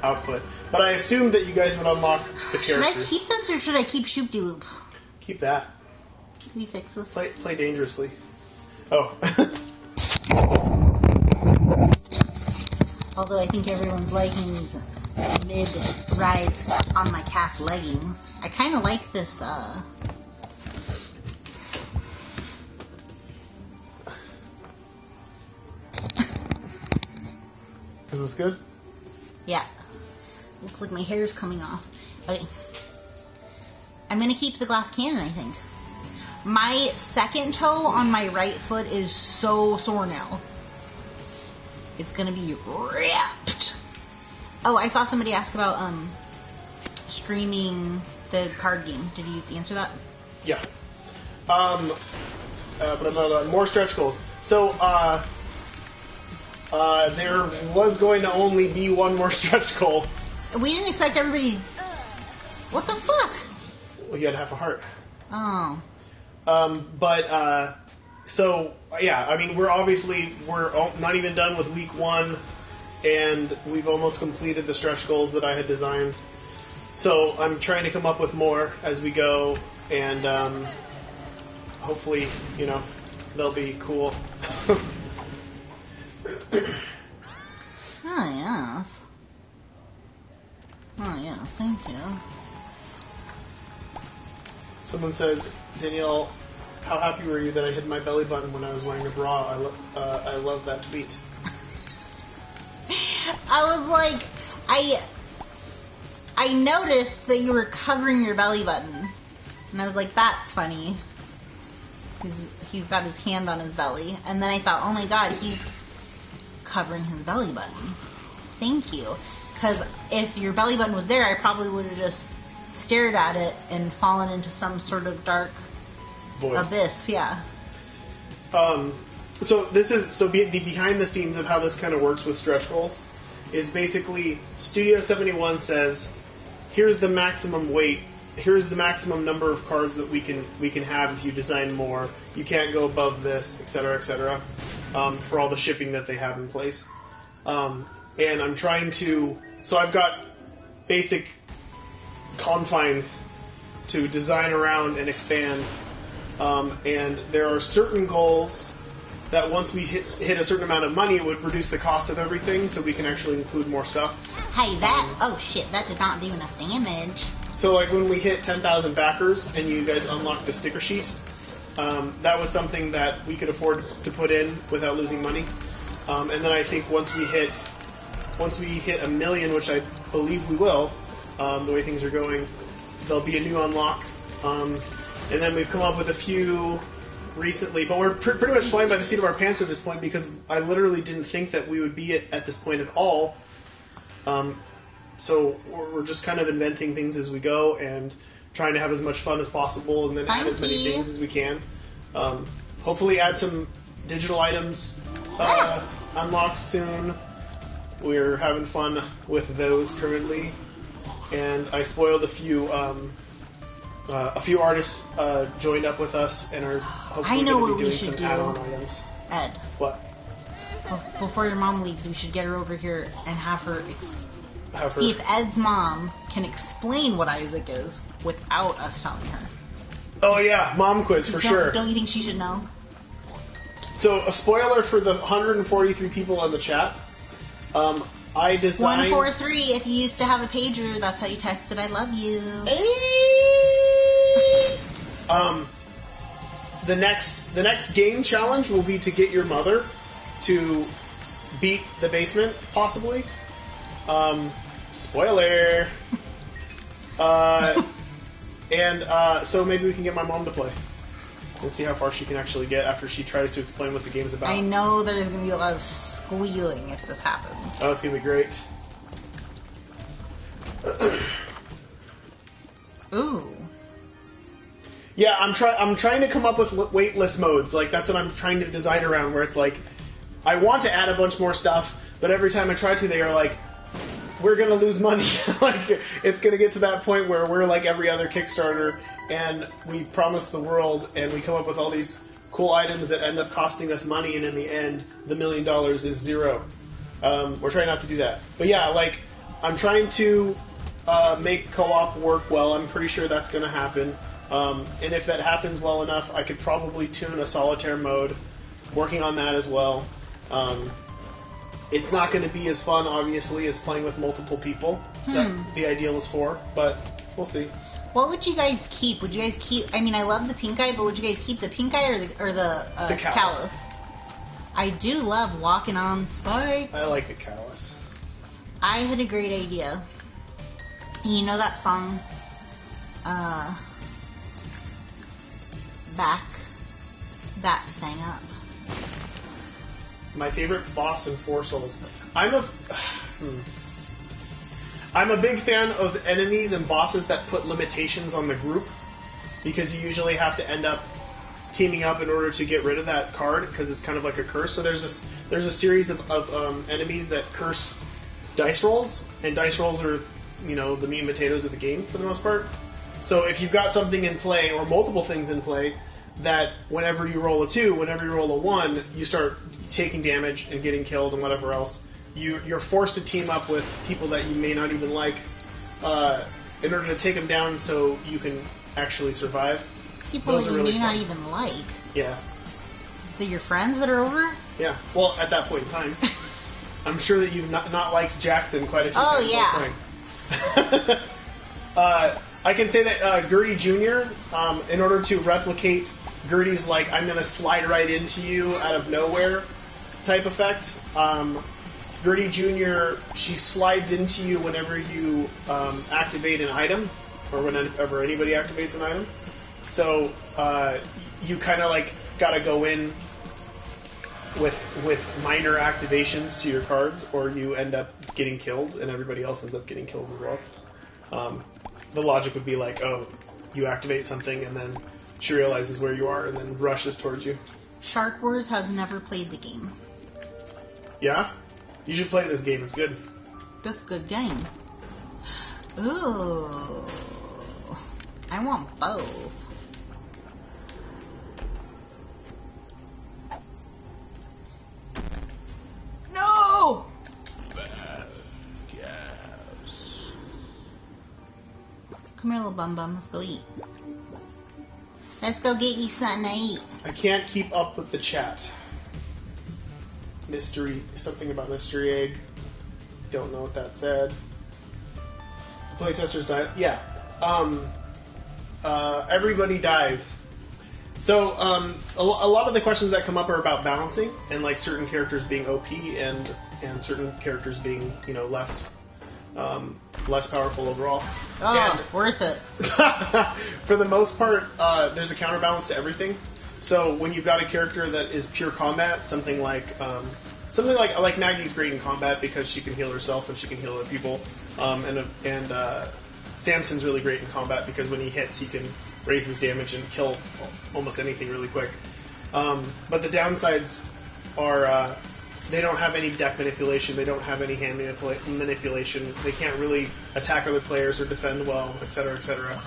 output. But I assumed that you guys would unlock the characters. Should I keep this or should I keep Shoop-de-Whoop? Keep that. Can we fix this? Play dangerously. Oh. Although I think everyone's leggings mid-rise on my calf leggings. I kind of like this, Is this good? Yeah. Looks like my hair's coming off. Okay. I'm going to keep the glass cannon, I think. My second toe on my right foot is so sore now. It's going to be ripped. Oh, I saw somebody ask about streaming the card game. Did you answer that? Yeah. But more stretch goals. So, there was going to only be one more stretch goal. We didn't expect everybody... What the fuck? Well, you had half a heart. Oh. So, yeah, I mean, we're not even done with week 1, and we've almost completed the stretch goals that I had designed. So I'm trying to come up with more as we go, and hopefully, they'll be cool. Oh, yes. Oh, yes, thank you. Someone says, Danielle, how happy were you that I hid my belly button when I was wearing a bra? I love that tweet. I was like, I noticed that you were covering your belly button. And I was like, that's funny. He's got his hand on his belly. And then I thought, oh my god, he's covering his belly button. Thank you. Because if your belly button was there, I probably would have just stared at it and fallen into some sort of dark Void. Abyss. Yeah. So the behind the scenes of how this kind of works with stretch goals is basically Studio 71 says, here's the maximum weight, here's the maximum number of cards that we can have if you design more. You can't go above this, etc., for all the shipping that they have in place. And I'm trying to... So I've got basic confines to design around and expand. And there are certain goals that once we hit a certain amount of money, it would reduce the cost of everything, so we can actually include more stuff. Hey, oh shit, that did not do enough damage. So like when we hit 10,000 backers and you guys unlock the sticker sheet, that was something that we could afford to put in without losing money. And then I think once we hit 1 million, which I believe we will, the way things are going, there'll be a new unlock. And then we've come up with a few recently, but we're pretty much flying by the seat of our pants at this point because I literally didn't think that we would be at this point at all. So we're just kind of inventing things as we go and trying to have as much fun as possible and then add as many things as we can. Hopefully add some digital items unlocked soon. We're having fun with those currently. And I spoiled a few artists joined up with us and are hopefully going to be doing some add-on items. Ed. What? Before your mom leaves, we should get her over here and have her have her. See if Ed's mom can explain what Isaac is without us telling her. Oh yeah, mom quiz for sure. Don't you think she should know? So a spoiler for the 143 people in the chat. I designed 143. If you used to have a pager, that's how you texted "I love you." The next game challenge will be to get your mother to beat the basement, possibly. Spoiler. So maybe we can get my mom to play and see how far she can actually get after she tries to explain what the game's about. I know there's going to be a lot of squealing if this happens. Oh, it's going to be great. Ooh. Yeah, I'm trying to come up with waitlist modes. Like, that's what I'm trying to design around, where it's like, I want to add a bunch more stuff, but every time I try to, they are like, we're going to lose money. Like, it's going to get to that point where we're like every other Kickstarter, and we promise the world, and we come up with all these cool items that end up costing us money, and in the end, the $1 million is zero. We're trying not to do that. But yeah, like, I'm trying to make co-op work well. I'm pretty sure that's going to happen. And if that happens well enough, I could probably tune a solitaire mode, working on that as well. It's not going to be as fun, obviously, as playing with multiple people. That the ideal is for, but we'll see. What would you guys keep? Would you guys keep... I mean, I love the pink eye, but would you guys keep the pink eye or the callus? I do love walking on spikes. I like the callus. I had a great idea. You know that song... Back that thing up. My favorite boss in Four Souls. I'm a big fan of enemies and bosses that put limitations on the group, because you usually have to end up teaming up in order to get rid of that card, because it's kind of like a curse. So there's a series of enemies that curse dice rolls, and dice rolls are, you know, the meat and potatoes of the game for the most part. So if you've got something in play, or multiple things in play, that whenever you roll a 2, whenever you roll a 1, you start taking damage and getting killed and whatever else, you're forced to team up with people that you may not even like in order to take them down so you can actually survive. People that you may not even like? Yeah. They're your friends that are over? Yeah. Well, at that point in time. I'm sure that you've not liked Jackson quite a few times. Oh, yeah. I can say that Gertie Jr., in order to replicate Gertie's, like, I'm going to slide right into you out of nowhere type effect, Gertie Jr., she slides into you whenever you activate an item, or whenever anybody activates an item. So you kind of, like, got to go in with minor activations to your cards, or you end up getting killed, and everybody else ends up getting killed as well. The logic would be like, oh, you activate something, and then she realizes where you are, and then rushes towards you. Shark Wars has never played the game. Yeah? You should play this game, it's good. This is a good game. Ooh. I want both. No! Come here, little bum bum. Let's go eat. Let's go get you something to eat. I can't keep up with the chat. Something about mystery egg. Don't know what that said. Playtesters die. Yeah. Everybody dies. So, a lot of the questions that come up are about balancing, and like certain characters being OP and certain characters being, you know, less powerful overall. Oh, and worth it. For the most part, there's a counterbalance to everything. So when you've got a character that is pure combat, something like Maggie's great in combat because she can heal herself and she can heal other people, and Samson's really great in combat because when he hits, he can raise his damage and kill almost anything really quick. But the downsides are they don't have any deck manipulation, they don't have any hand manipulation, they can't really attack other players or defend well, etc., etc.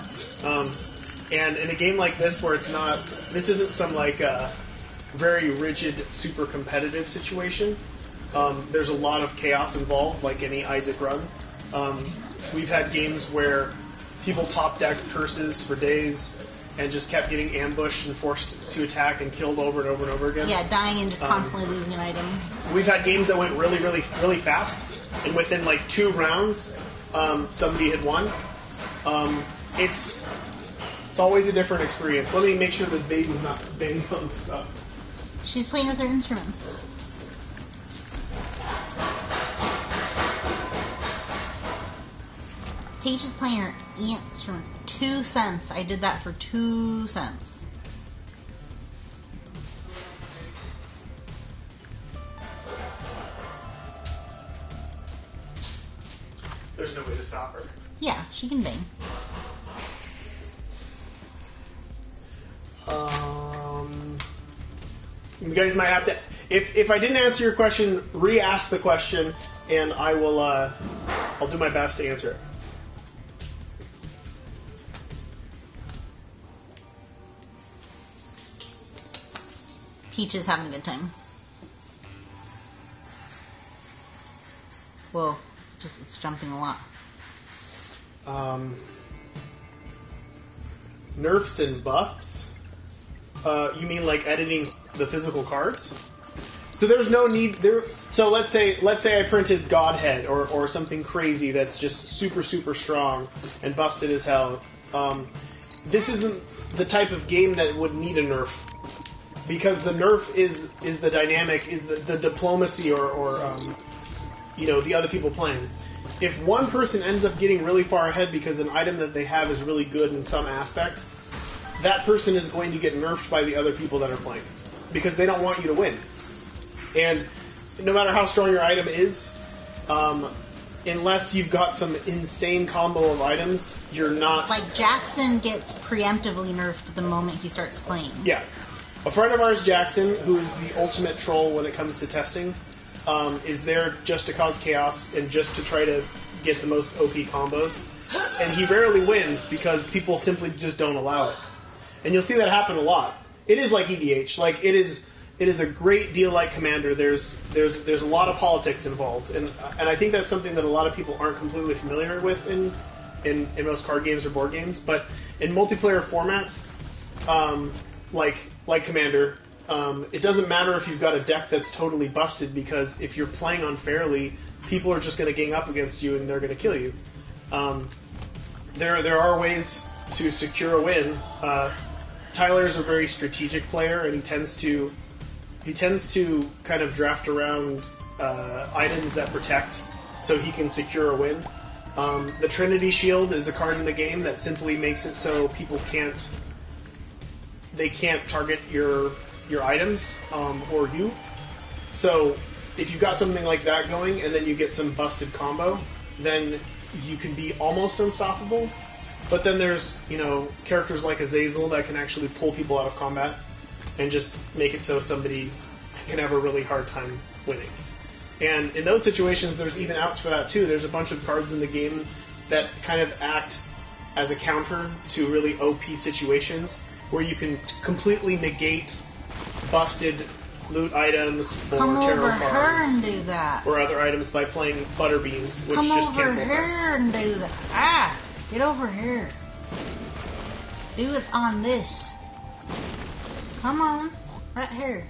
And in a game like this, where this isn't some like very rigid, super competitive situation. There's a lot of chaos involved, like any Isaac run. We've had games where people top-decked curses for days and just kept getting ambushed and forced to attack and killed over and over and over again. Yeah, dying and just constantly losing an item. We've had games that went really, really, really fast, and within like 2 rounds, somebody had won. It's always a different experience. Let me make sure this baby's not banging on stuff. She's playing with her instruments. Paige is playing her instruments. 2 cents. I did that for 2 cents. There's no way to stop her. Yeah, she can bang. You guys might have to... If I didn't answer your question, re-ask the question, and I will... I'll do my best to answer it. Peach is having a good time. Whoa, just it's jumping a lot. Nerfs and buffs? You mean like editing the physical cards? So there's no need there. So let's say I printed Godhead or something crazy that's just super super strong and busted as hell. This isn't the type of game that would need a nerf, because the nerf is the dynamic, is the diplomacy or the other people playing. If one person ends up getting really far ahead because an item that they have is really good in some aspect, that person is going to get nerfed by the other people that are playing, because they don't want you to win. And no matter how strong your item is, unless you've got some insane combo of items, you're not... Like Jackson gets preemptively nerfed the moment he starts playing. Yeah. A friend of ours, Jackson, who's the ultimate troll when it comes to testing, is there just to cause chaos and just to try to get the most OP combos. And he rarely wins because people simply just don't allow it. And you'll see that happen a lot. It is like EDH. Like, it is a great deal like Commander. There's a lot of politics involved, and I think that's something that a lot of people aren't completely familiar with in most card games or board games. But in multiplayer formats, like Commander, it doesn't matter if you've got a deck that's totally busted, because if you're playing unfairly, people are just going to gang up against you and they're going to kill you. There are ways to secure a win. Tyler's a very strategic player, and he tends to kind of draft around items that protect so he can secure a win. The Trinity Shield is a card in the game that simply makes it so people can't target your items or you. So if you've got something like that going and then you get some busted combo, then you can be almost unstoppable. But then there's, characters like Azazel that can actually pull people out of combat and just make it so somebody can have a really hard time winning. And in those situations, there's even outs for that too. There's a bunch of cards in the game that kind of act as a counter to really OP situations, where you can completely negate busted loot items or tarot cards and do that. or other items by playing Butterbeans, which just cancel Come over here and do that. Get over here. Do it on this. Come on. Right here.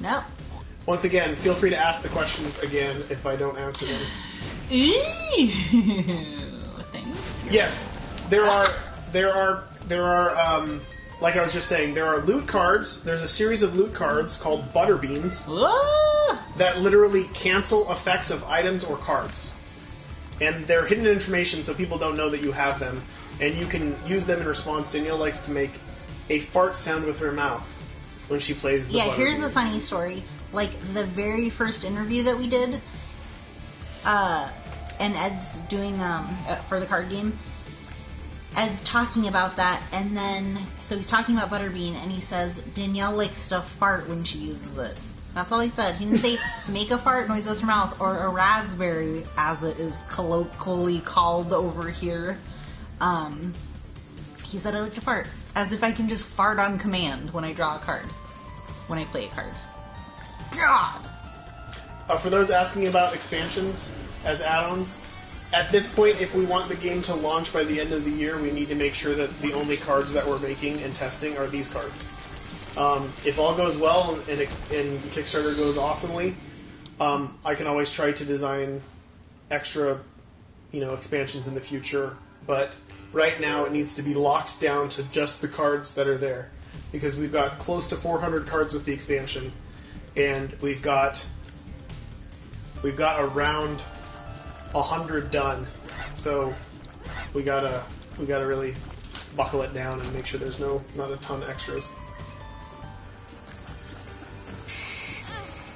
Nope. Once again, feel free to ask the questions again if I don't answer them. Ew. Thank you. Yes, there are like I was just saying, there are loot cards. There's a series of loot cards called Butterbeans that literally cancel effects of items or cards. And they're hidden information, so people don't know that you have them. And you can use them in response. Danielle likes to make a fart sound with her mouth when she plays the Butterbean. Here's a funny story. Like, the very first interview that we did, and Ed's doing, for the card game, Ed's talking about that, and then, so he's talking about Butterbean, and he says, Danielle likes to fart when she uses it. That's all he said. He didn't say, make a fart noise with your mouth, or a raspberry, as it is colloquially called over here. He said, I like to fart. As if I can just fart on command when I draw a card. When I play a card. God! For those asking about expansions, as add-ons. At this point, if we want the game to launch by the end of the year, we need to make sure that the only cards that we're making and testing are these cards. If all goes well and Kickstarter goes awesomely, I can always try to design extra, expansions in the future. But right now, it needs to be locked down to just the cards that are there, because we've got close to 400 cards with the expansion, and we've got around 100 done. So we gotta really buckle it down and make sure there's not a ton of extras.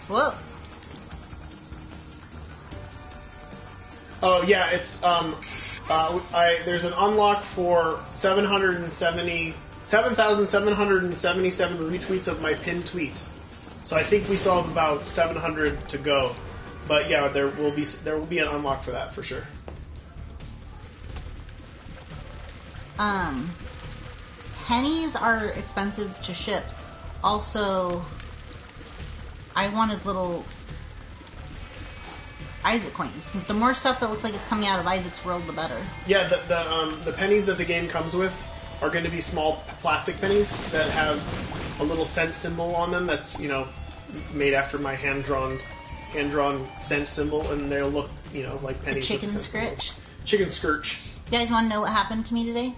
Whoa. Oh yeah, it's there's an unlock for 7,777 retweets of my pinned tweet. So I think we still have about 700 to go. But yeah, there will be an unlock for that for sure. Pennies are expensive to ship. Also, I wanted little Isaac coins. The more stuff that looks like it's coming out of Isaac's world, the better. Yeah, the pennies that the game comes with are going to be small plastic pennies that have a little cent symbol on them. That's made after my hand-drawn cent symbol, and they'll look like pennies. The chicken scritch. Chicken scritch. You guys want to know what happened to me today?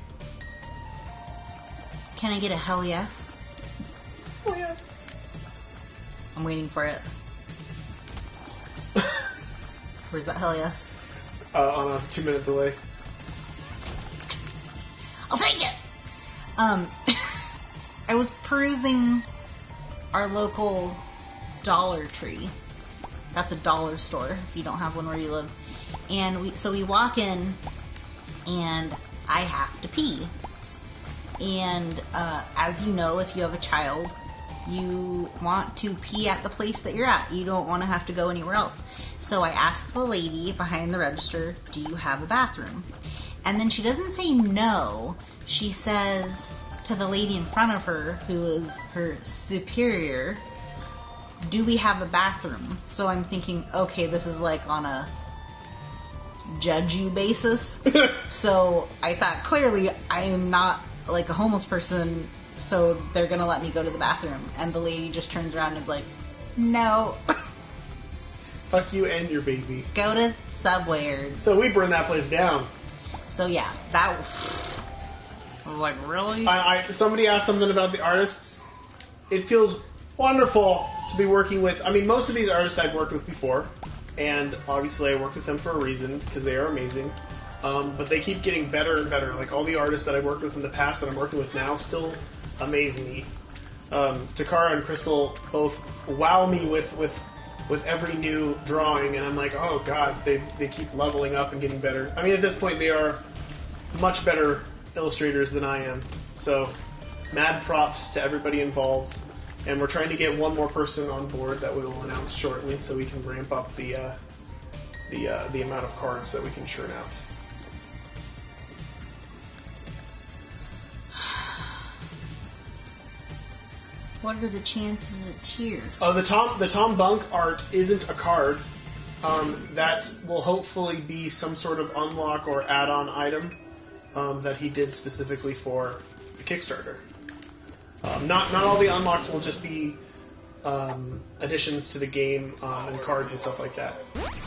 Can I get a hell yes? Oh yeah. I'm waiting for it. Where's that hell yes? On a 2-minute delay. I'll take it! I was perusing our local Dollar Tree. That's a dollar store if you don't have one where you live. And we walk in, and I have to pee. And as you know, if you have a child, you want to pee at the place that you're at. You don't want to have to go anywhere else. So I asked the lady behind the register, do you have a bathroom? And then she doesn't say no. She says to the lady in front of her, who is her superior, do we have a bathroom? So I'm thinking, okay, this is like on a judge you basis. So I thought, clearly I am not like a homeless person, so they're going to let me go to the bathroom. And the lady just turns around and is like, no. Fuck you and your baby. Go to Subway. So we burned that place down. So yeah, that I was like, really? Somebody asked something about the artists. It feels wonderful to be working with. I mean, most of these artists I've worked with before, and obviously I worked with them for a reason, because they are amazing. But they keep getting better and better. Like all the artists that I've worked with in the past that I'm working with now still amaze me. Takara and Crystal both wow me with every new drawing, and I'm like, oh god, they keep leveling up and getting better. I mean, at this point, they are much better illustrators than I am. So, mad props to everybody involved. And we're trying to get one more person on board that we will announce shortly, so we can ramp up the amount of cards that we can churn out. What are the chances it's here? Oh, the Tom Bunk art isn't a card. That will hopefully be some sort of unlock or add-on item that he did specifically for the Kickstarter. Not all the unlocks will just be additions to the game and cards and stuff like that.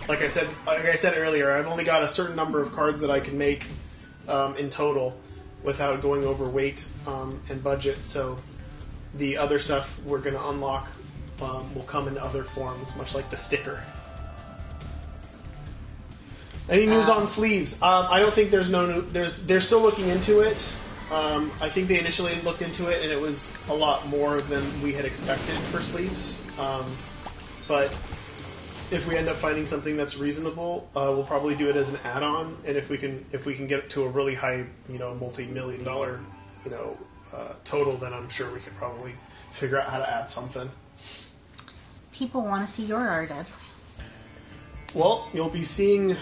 Like I said earlier, I've only got a certain number of cards that I can make in total without going over weight and budget. So the other stuff we're going to unlock will come in other forms, much like the sticker. Any news on sleeves? I don't think there's no. They're still looking into it. I think they initially looked into it, and it was a lot more than we had expected for sleeves. But if we end up finding something that's reasonable, we'll probably do it as an add-on. And if we can get it to a really high, multi-million-dollar, total, then I'm sure we could probably figure out how to add something. People want to see your art, Ed. Well, you'll be seeing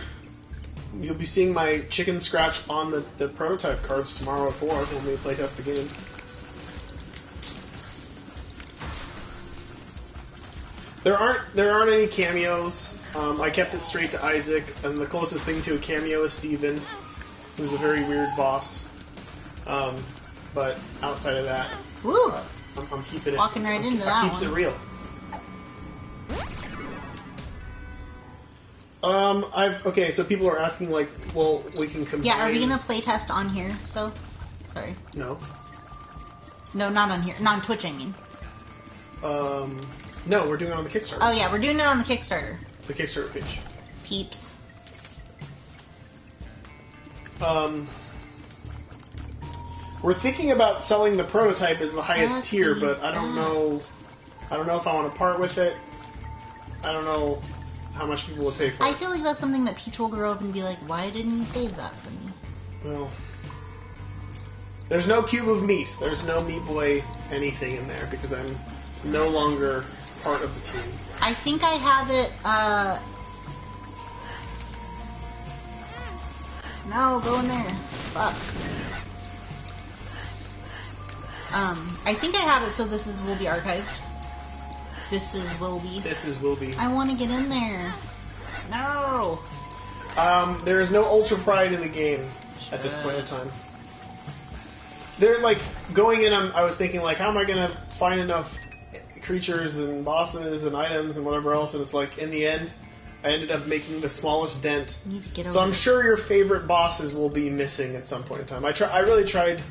my chicken scratch on the prototype cards tomorrow at 4 when we playtest the game. There aren't any cameos. I kept it straight to Isaac, and the closest thing to a cameo is Steven, who's a very weird boss. But outside of that, Woo! I'm keeping it. Walking right into that keeps one. it real. Okay, so people are asking like, well, we can combine. Yeah, are we gonna playtest on here though? Sorry. No. No, not on here. Not on Twitch, I mean. No, we're doing it on the Kickstarter. Oh yeah, we're doing it on the Kickstarter. The Kickstarter page. Peeps. We're thinking about selling the prototype as the highest What tier, is but I don't know. I don't know if I want to part with it. I don't know how much people would pay for I it. feel like that's something that Peach will grow up and be like, why didn't you save that for me? Well, there's no cube of meat. There's no Meat Boy anything in there because I'm no longer part of the team. I think I have it, No, go in there. Fuck. I think I have it so will be archived. This will be. I want to get in there. No! There is no Ultra Pride in the game at this point in time. They're like, going in, I was thinking like, how am I going to find enough creatures and bosses and items and whatever else, and it's like, in the end, I ended up making the smallest dent. You need to get over So I'm sure your favorite bosses will be missing at some point in time. I really tried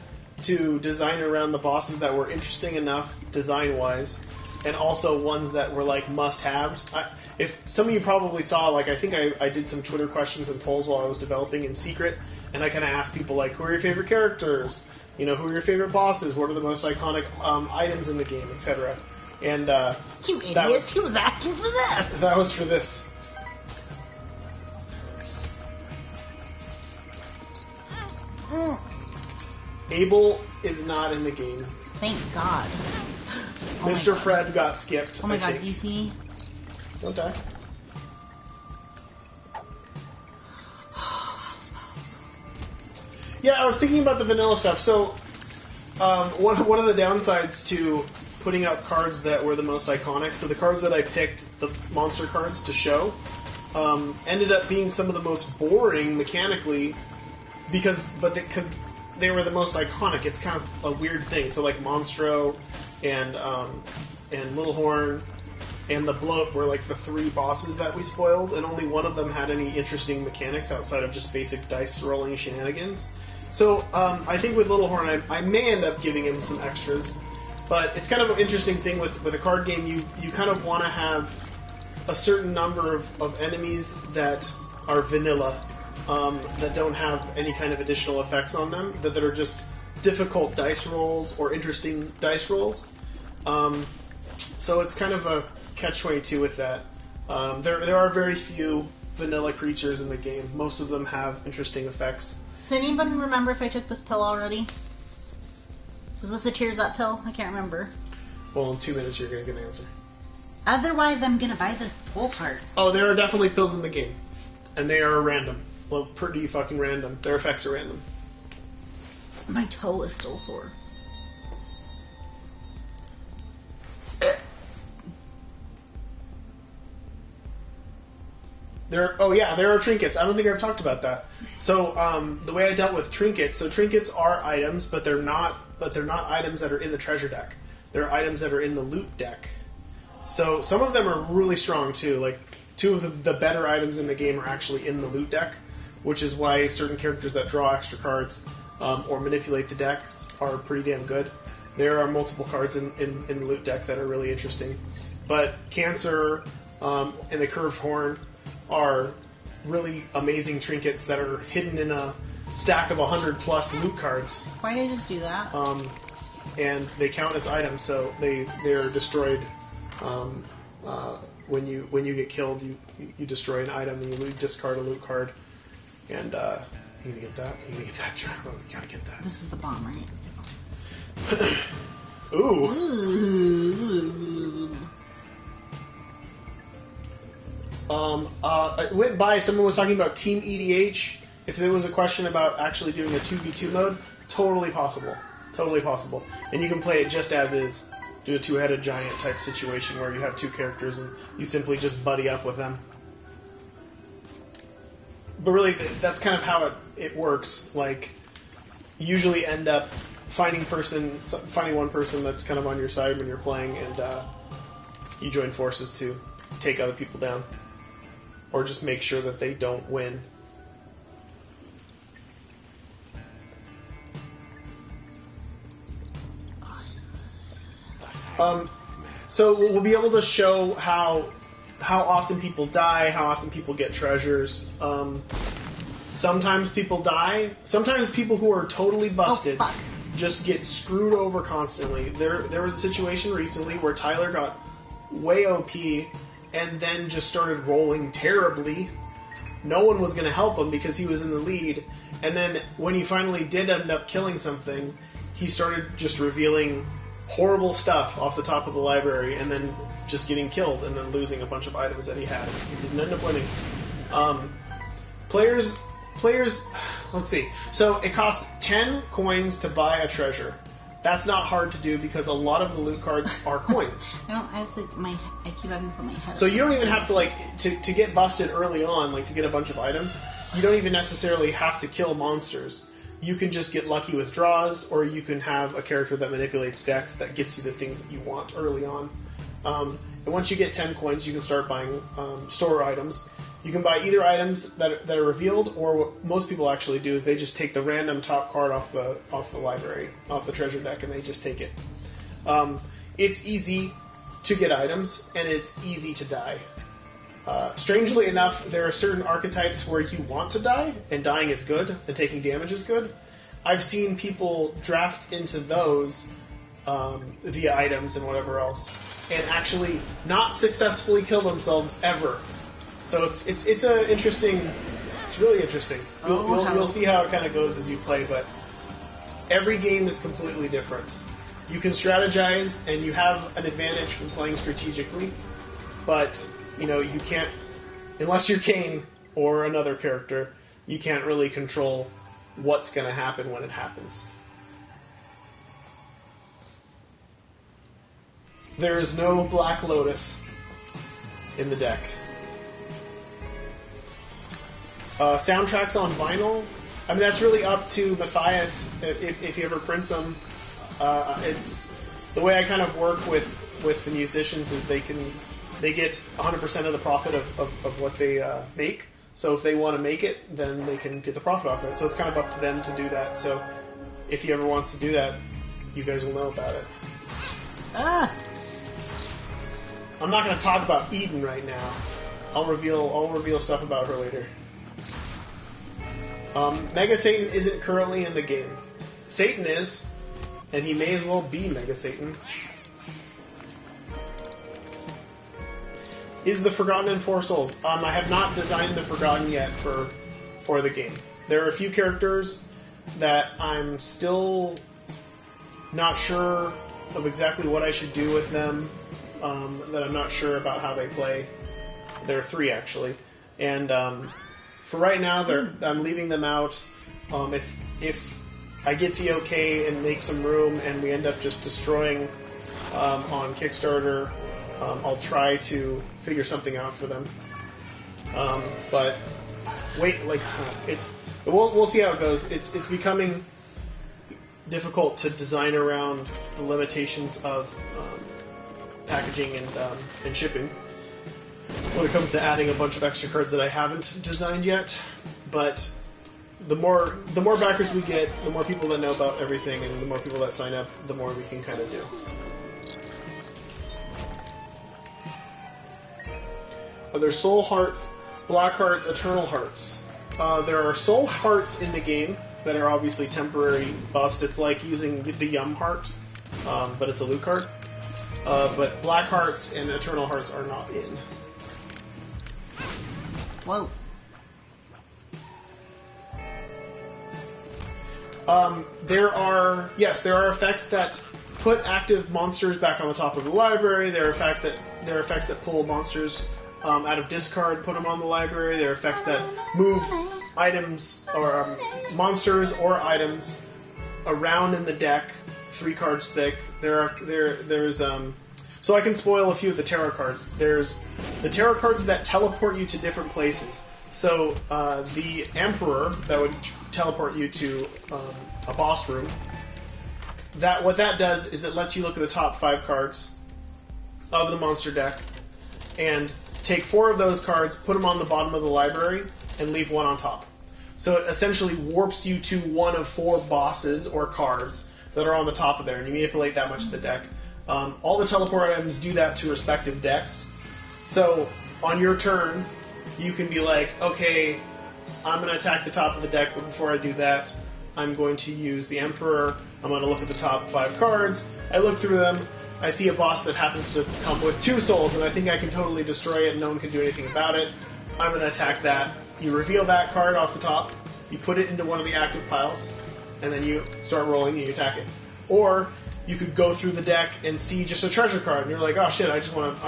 to design around the bosses that were interesting enough design-wise, and also ones that were like must-haves. If some of you probably saw, like, I think I did some Twitter questions and polls while I was developing in secret, and I kind of asked people like, who are your favorite characters? You know, who are your favorite bosses? What are the most iconic items in the game, etc. And you idiots! He was asking for this. That was for this. Abel is not in the game. Thank God. Oh Mr. Fred got skipped. Oh my I God! think. Do you see? Don't die. Yeah, I was thinking about the vanilla stuff. So, one of the downsides to putting out cards that were the most iconic, so the cards that I picked, the monster cards to show, ended up being some of the most boring mechanically, because they were the most iconic. It's kind of a weird thing. So like Monstro and Little Horn and the Bloat were like the three bosses that we spoiled, and only one of them had any interesting mechanics outside of just basic dice rolling shenanigans. So I think with Little Horn, I may end up giving him some extras, but it's kind of an interesting thing with a card game. You kind of want to have a certain number of enemies that are vanilla, that don't have any kind of additional effects on them, that are just difficult dice rolls or interesting dice rolls. So it's kind of a catch-22 with that. There are very few vanilla creatures in the game. Most of them have interesting effects. Does anybody remember if I took this pill already? Was this a Tears Up pill? I can't remember. Well, in 2 minutes you're going to get an answer. Otherwise, I'm going to buy the whole part. Oh, there are definitely pills in the game. And they are random. Well, pretty fucking random. Their effects are random. My toe is still sore. There are trinkets. I don't think I've talked about that. So the way I dealt with trinkets, so trinkets are items, but they're not items that are in the treasure deck. They're items that are in the loot deck. So some of them are really strong too. Like 2 of the better items in the game are actually in the loot deck, which is why certain characters that draw extra cards or manipulate the decks are pretty damn good. There are multiple cards in the loot deck that are really interesting. But Cancer and the Curved Horn are really amazing trinkets that are hidden in a stack of 100 plus loot cards. Why did I just do that? And they count as items, so they're destroyed when you get killed. You destroy an item and you discard a loot card. And you gonna get that? You gonna get that, John? Oh, you gotta get that. This is the bomb, right? Ooh. Ooh. It went by, someone was talking about Team EDH. If there was a question about actually doing a 2v2 mode, totally possible. Totally possible. And you can play it just as is. do a two-headed giant type situation where you have two characters and you simply just buddy up with them. But really, that's kind of how it works. Like, you usually end up finding one person that's kind of on your side when you're playing, and you join forces to take other people down, or just make sure that they don't win. So we'll be able to show how often people die, how often people get treasures. Sometimes people die. Sometimes people who are totally busted just get screwed over constantly. There was a situation recently where Tyler got way OP and then just started rolling terribly. No one was going to help him because he was in the lead. And then when he finally did end up killing something, he started just revealing horrible stuff off the top of the library and then just getting killed and then losing a bunch of items that he had. He didn't end up winning. Players, let's see. So it costs 10 coins to buy a treasure. That's not hard to do because a lot of the loot cards are coins. I keep having to put my head. So you don't even have to to get busted early on, like to get a bunch of items. You don't even necessarily have to kill monsters. You can just get lucky with draws, or you can have a character that manipulates decks that gets you the things that you want early on. And once you get 10 coins, you can start buying store items. You can buy either items that are revealed, or what most people actually do is they just take the random top card off the library, off the treasure deck, and they just take it. It's easy to get items, and it's easy to die. Strangely enough, there are certain archetypes where you want to die, and dying is good, and taking damage is good. I've seen people draft into those via items and whatever else, and actually not successfully kill themselves ever. So it's a interesting. It's really interesting. You'll see how it kind of goes as you play, but every game is completely different. You can strategize, and you have an advantage from playing strategically, but you can't, unless you're Kane or another character, you can't really control what's going to happen when it happens. There is no Black Lotus in the deck. Soundtracks on vinyl, I mean, that's really up to Matthias if he ever prints them. It's the way I kind of work with the musicians is they get 100% of the profit of what they make. So if they want to make it, then they can get the profit off it. So it's kind of up to them to do that. So if he ever wants to do that, you guys will know about it. I'm not going to talk about Eden right now. I'll reveal stuff about her later. Mega Satan isn't currently in the game. Satan is, and he may as well be Mega Satan. Is the Forgotten in Four Souls? I have not designed the Forgotten yet for the game. There are a few characters that I'm still not sure of exactly what I should do with them, that I'm not sure about how they play. There are 3 actually, and for right now I'm leaving them out. If I get the okay and make some room and we end up just destroying on Kickstarter, I'll try to figure something out for them. But we'll see how it goes. It's becoming difficult to design around the limitations of packaging and shipping when it comes to adding a bunch of extra cards that I haven't designed yet. But the more backers we get, the more people that know about everything, and the more people that sign up, the more we can kind of do. Are there soul hearts, black hearts, eternal hearts? There are soul hearts in the game that are obviously temporary buffs. It's like using the Yum heart, but it's a loot card. But black hearts and eternal hearts are not in. Whoa. There are effects that put active monsters back on the top of the library. There are effects that pull monsters out of discard, put them on the library. There are effects that move items or monsters or items around in the deck 3 cards thick. There's so I can spoil a few of the tarot cards. There's the tarot cards that teleport you to different places. So the Emperor that would teleport you to a boss room. What that does is it lets you look at the top 5 cards of the monster deck and take 4 of those cards, put them on the bottom of the library, and leave 1 on top. So it essentially warps you to one of 4 bosses or cards that are on the top of there, and you manipulate that much of the deck. All the teleport items do that to respective decks. So on your turn, you can be like, okay, I'm going to attack the top of the deck, but before I do that, I'm going to use the Emperor. I'm going to look at the top 5 cards. I look through them. I see a boss that happens to come with 2 souls, and I think I can totally destroy it and no one can do anything about it. I'm going to attack that. You reveal that card off the top. You put it into one of the active piles, and then you start rolling and you attack it. Or you could go through the deck and see just a treasure card, and you're like, oh shit, I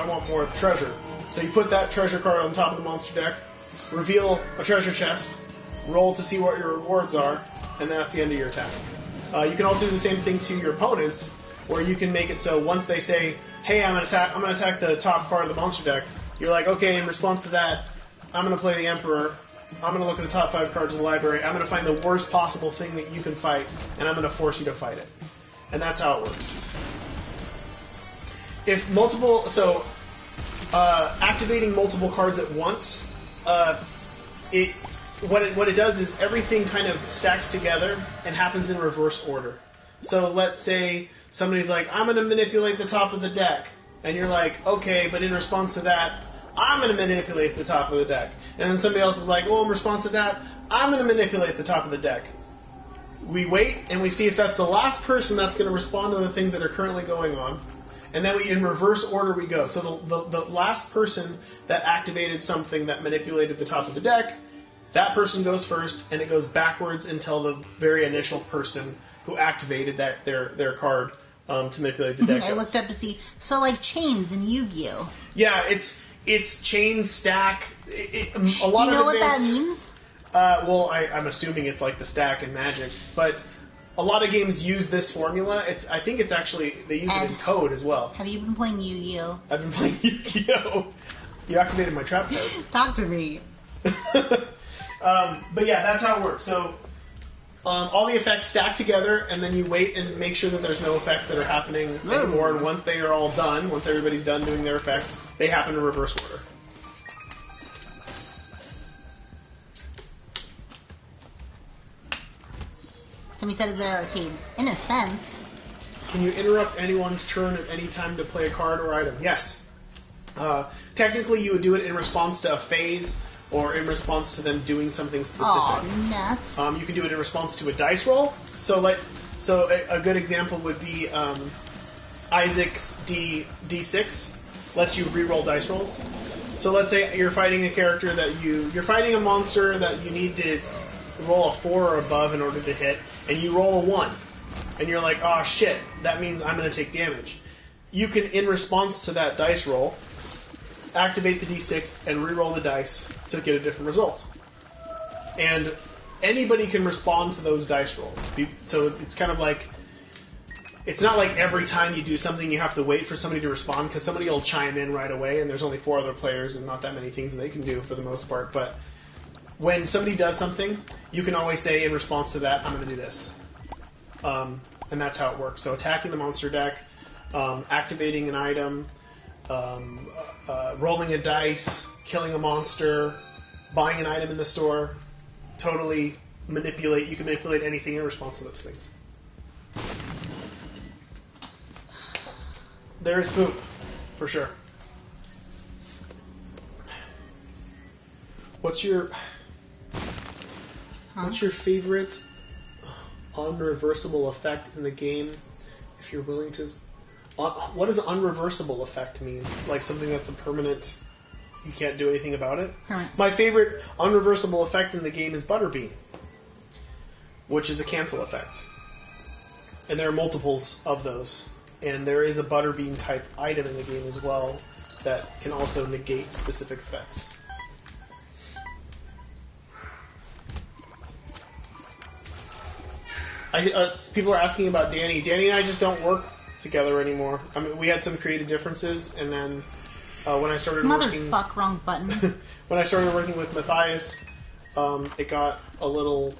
want more treasure. So you put that treasure card on top of the monster deck, reveal a treasure chest, roll to see what your rewards are, and that's the end of your attack. You can also do the same thing to your opponents, where you can make it so once they say, hey, I'm going to attack the top part of the monster deck, you're like, okay, in response to that, I'm going to play the Emperor, I'm going to look at the top 5 cards in the library, I'm going to find the worst possible thing that you can fight, and I'm going to force you to fight it. And that's how it works. Activating multiple cards at once, what it does is everything kind of stacks together and happens in reverse order. So let's say somebody's like, I'm going to manipulate the top of the deck. And you're like, okay, but in response to that, I'm going to manipulate the top of the deck. And then somebody else is like, well, in response to that, I'm going to manipulate the top of the deck. We wait and we see if that's the last person that's going to respond to the things that are currently going on. And then in reverse order we go. So the last person that activated something that manipulated the top of the deck, that person goes first, and it goes backwards until the very initial person who activated their card to manipulate the deck. I looked up to see. So like chains in Yu-Gi-Oh. Yeah, it's chain stack. A lot you of know what that means? Well, I'm assuming it's like the stack in Magic, but a lot of games use this formula. I think it's actually they use it in code as well. Have you been playing Yu-Gi-Oh? I've been playing Yu-Gi-Oh. You activated my trap card. Talk to me. But yeah, that's how it works. So all the effects stack together, and then you wait and make sure that there's no effects that are happening anymore. And once they are all done, once everybody's done doing their effects, they happen in reverse order. Somebody said, is there arcades? In a sense. Can you interrupt anyone's turn at any time to play a card or item? Yes. Technically, you would do it in response to a phase or in response to them doing something specific. Oh, nuts. You can do it in response to a dice roll. So a good example would be Isaac's D6 lets you re-roll dice rolls. So let's say you're fighting a character that you're fighting a monster that you need to roll a 4 or above in order to hit, and you roll a 1. And you're like, oh shit, that means I'm going to take damage. You can, in response to that dice roll, activate the D6 and re-roll the dice to get a different result. And anybody can respond to those dice rolls. So it's kind of like, it's not like every time you do something you have to wait for somebody to respond, because somebody will chime in right away, and there's only 4 other players and not that many things that they can do for the most part. But when somebody does something, you can always say in response to that, I'm going to do this. And that's how it works. So attacking the monster deck, activating an item, rolling a dice, killing a monster, buying an item in the store, totally manipulate. You can manipulate anything in response to those things. There's poop, for sure. What's your favorite unreversible effect in the game? If you're willing to, what does unreversible effect mean? Like something that's a permanent, you can't do anything about it? Right. My favorite unreversible effect in the game is Butterbean, which is a cancel effect. And there are multiples of those. And there is a Butterbean type item in the game as well that can also negate specific effects. People are asking about Danny. Danny and I just don't work together anymore. I mean, we had some creative differences, and then when I started Motherfuck, wrong button. when I started working with Matthias, it got a little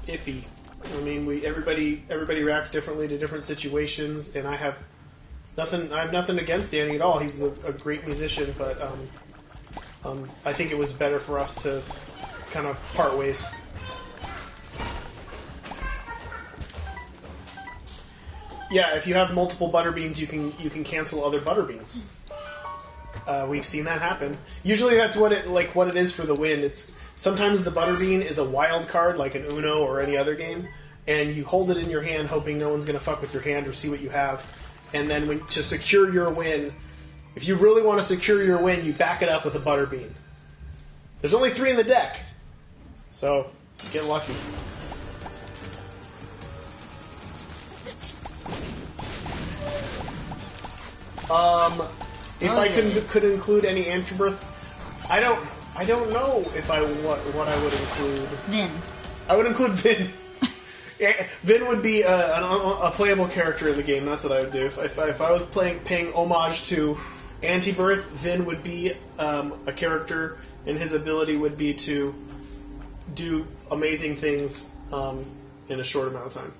iffy. I mean, everybody reacts differently to different situations, and I have nothing against Danny at all. He's a great musician, but I think it was better for us to kind of part ways. Yeah, if you have multiple butterbeans, you can cancel other butterbeans. We've seen that happen. Usually, that's what it is for the win. It's sometimes the butterbean is a wild card, like an Uno or any other game, and you hold it in your hand, hoping no one's going to fuck with your hand or see what you have. And then to secure your win, if you really want to secure your win, you back it up with a butterbean. There's only 3 in the deck, so get lucky. If I could include any afterbirth, I don't know if what I would include. Vin. I would include Vin. Vin would be a playable character in the game. That's what I would do. If I was paying homage to Antibirth, Vin would be a character, and his ability would be to do amazing things in a short amount of time.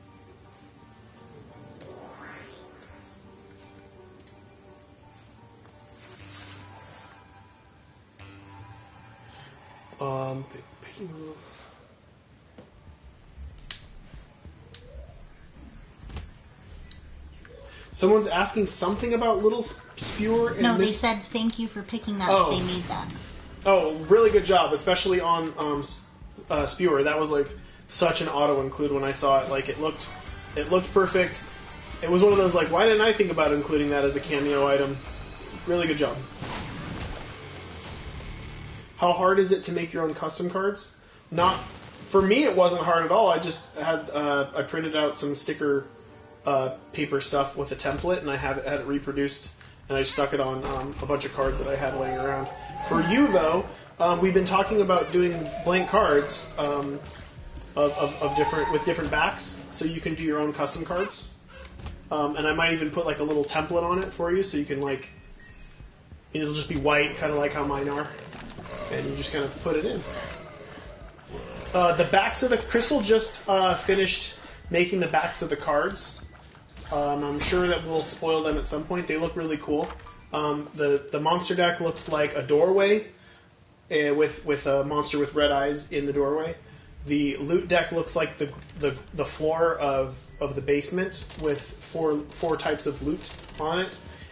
Someone's asking something about Little Spewer. And no, they said thank you for picking that. Oh. They made that. Oh, really good job, especially on Spewer. That was like such an auto include when I saw it. Like it looked perfect. It was one of those like, why didn't I think about including that as a cameo item? Really good job. How hard is it to make your own custom cards? Not for me. It wasn't hard at all. I just had I printed out some sticker paper stuff with a template, and I had it reproduced, and I stuck it on a bunch of cards that I had laying around. For you though, we've been talking about doing blank cards of different backs, so you can do your own custom cards. And I might even put like a little template on it for you, so you can like it'll just be white, kind of like how mine are. And you just kind of put it in. The backs of the Crystal just finished making the backs of the cards. I'm sure that we'll spoil them at some point. They look really cool. The monster deck looks like a doorway with a monster with red eyes in the doorway. The loot deck looks like the floor of the basement with four types of loot on it,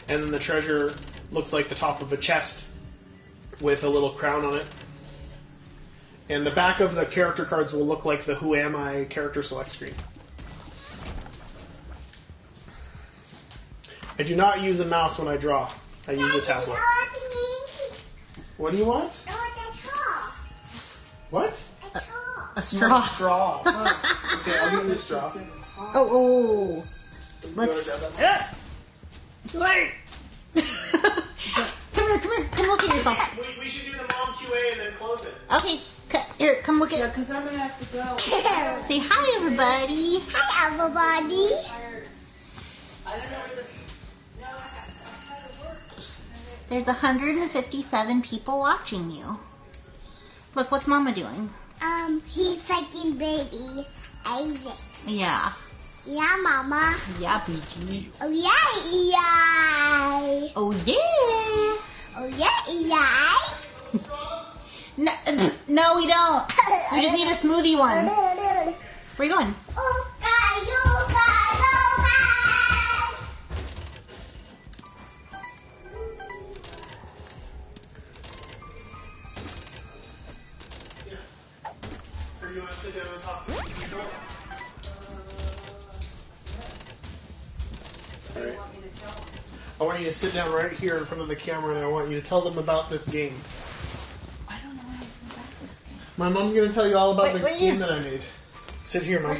and then the treasure looks like the top of a chest with a little crown on it. And the back of the character cards will look like the Who Am I character select screen. I do not use a mouse when I draw. I use a tablet. What do you want? What? A straw. Straw. Oh. Okay, I'll give you a straw. Oh. Let's... Come here. Come look at yourself. We should do the mom QA and then close it. Okay. Here, come look at... Because I'm going to have to go. Say hi, everybody. Hi, everybody. I don't know where this... No, I had to work. There's 157 people watching you. Look, what's Mama doing? He's sucking baby Isaac. Yeah. Yeah, Mama. Yeah, BG. Oh, yeah, yeah. Oh, yeah. Oh, yeah, yeah. No, we don't. We just need a smoothie one. Where are you going? Or you want to sit down and talk to people? What do you want me to tell them? I want you to sit down right here in front of the camera, and I want you to tell them about this game. I don't know anything about this game. My mom's going to tell you all about the Wait game here. that I made. Sit here, Mom.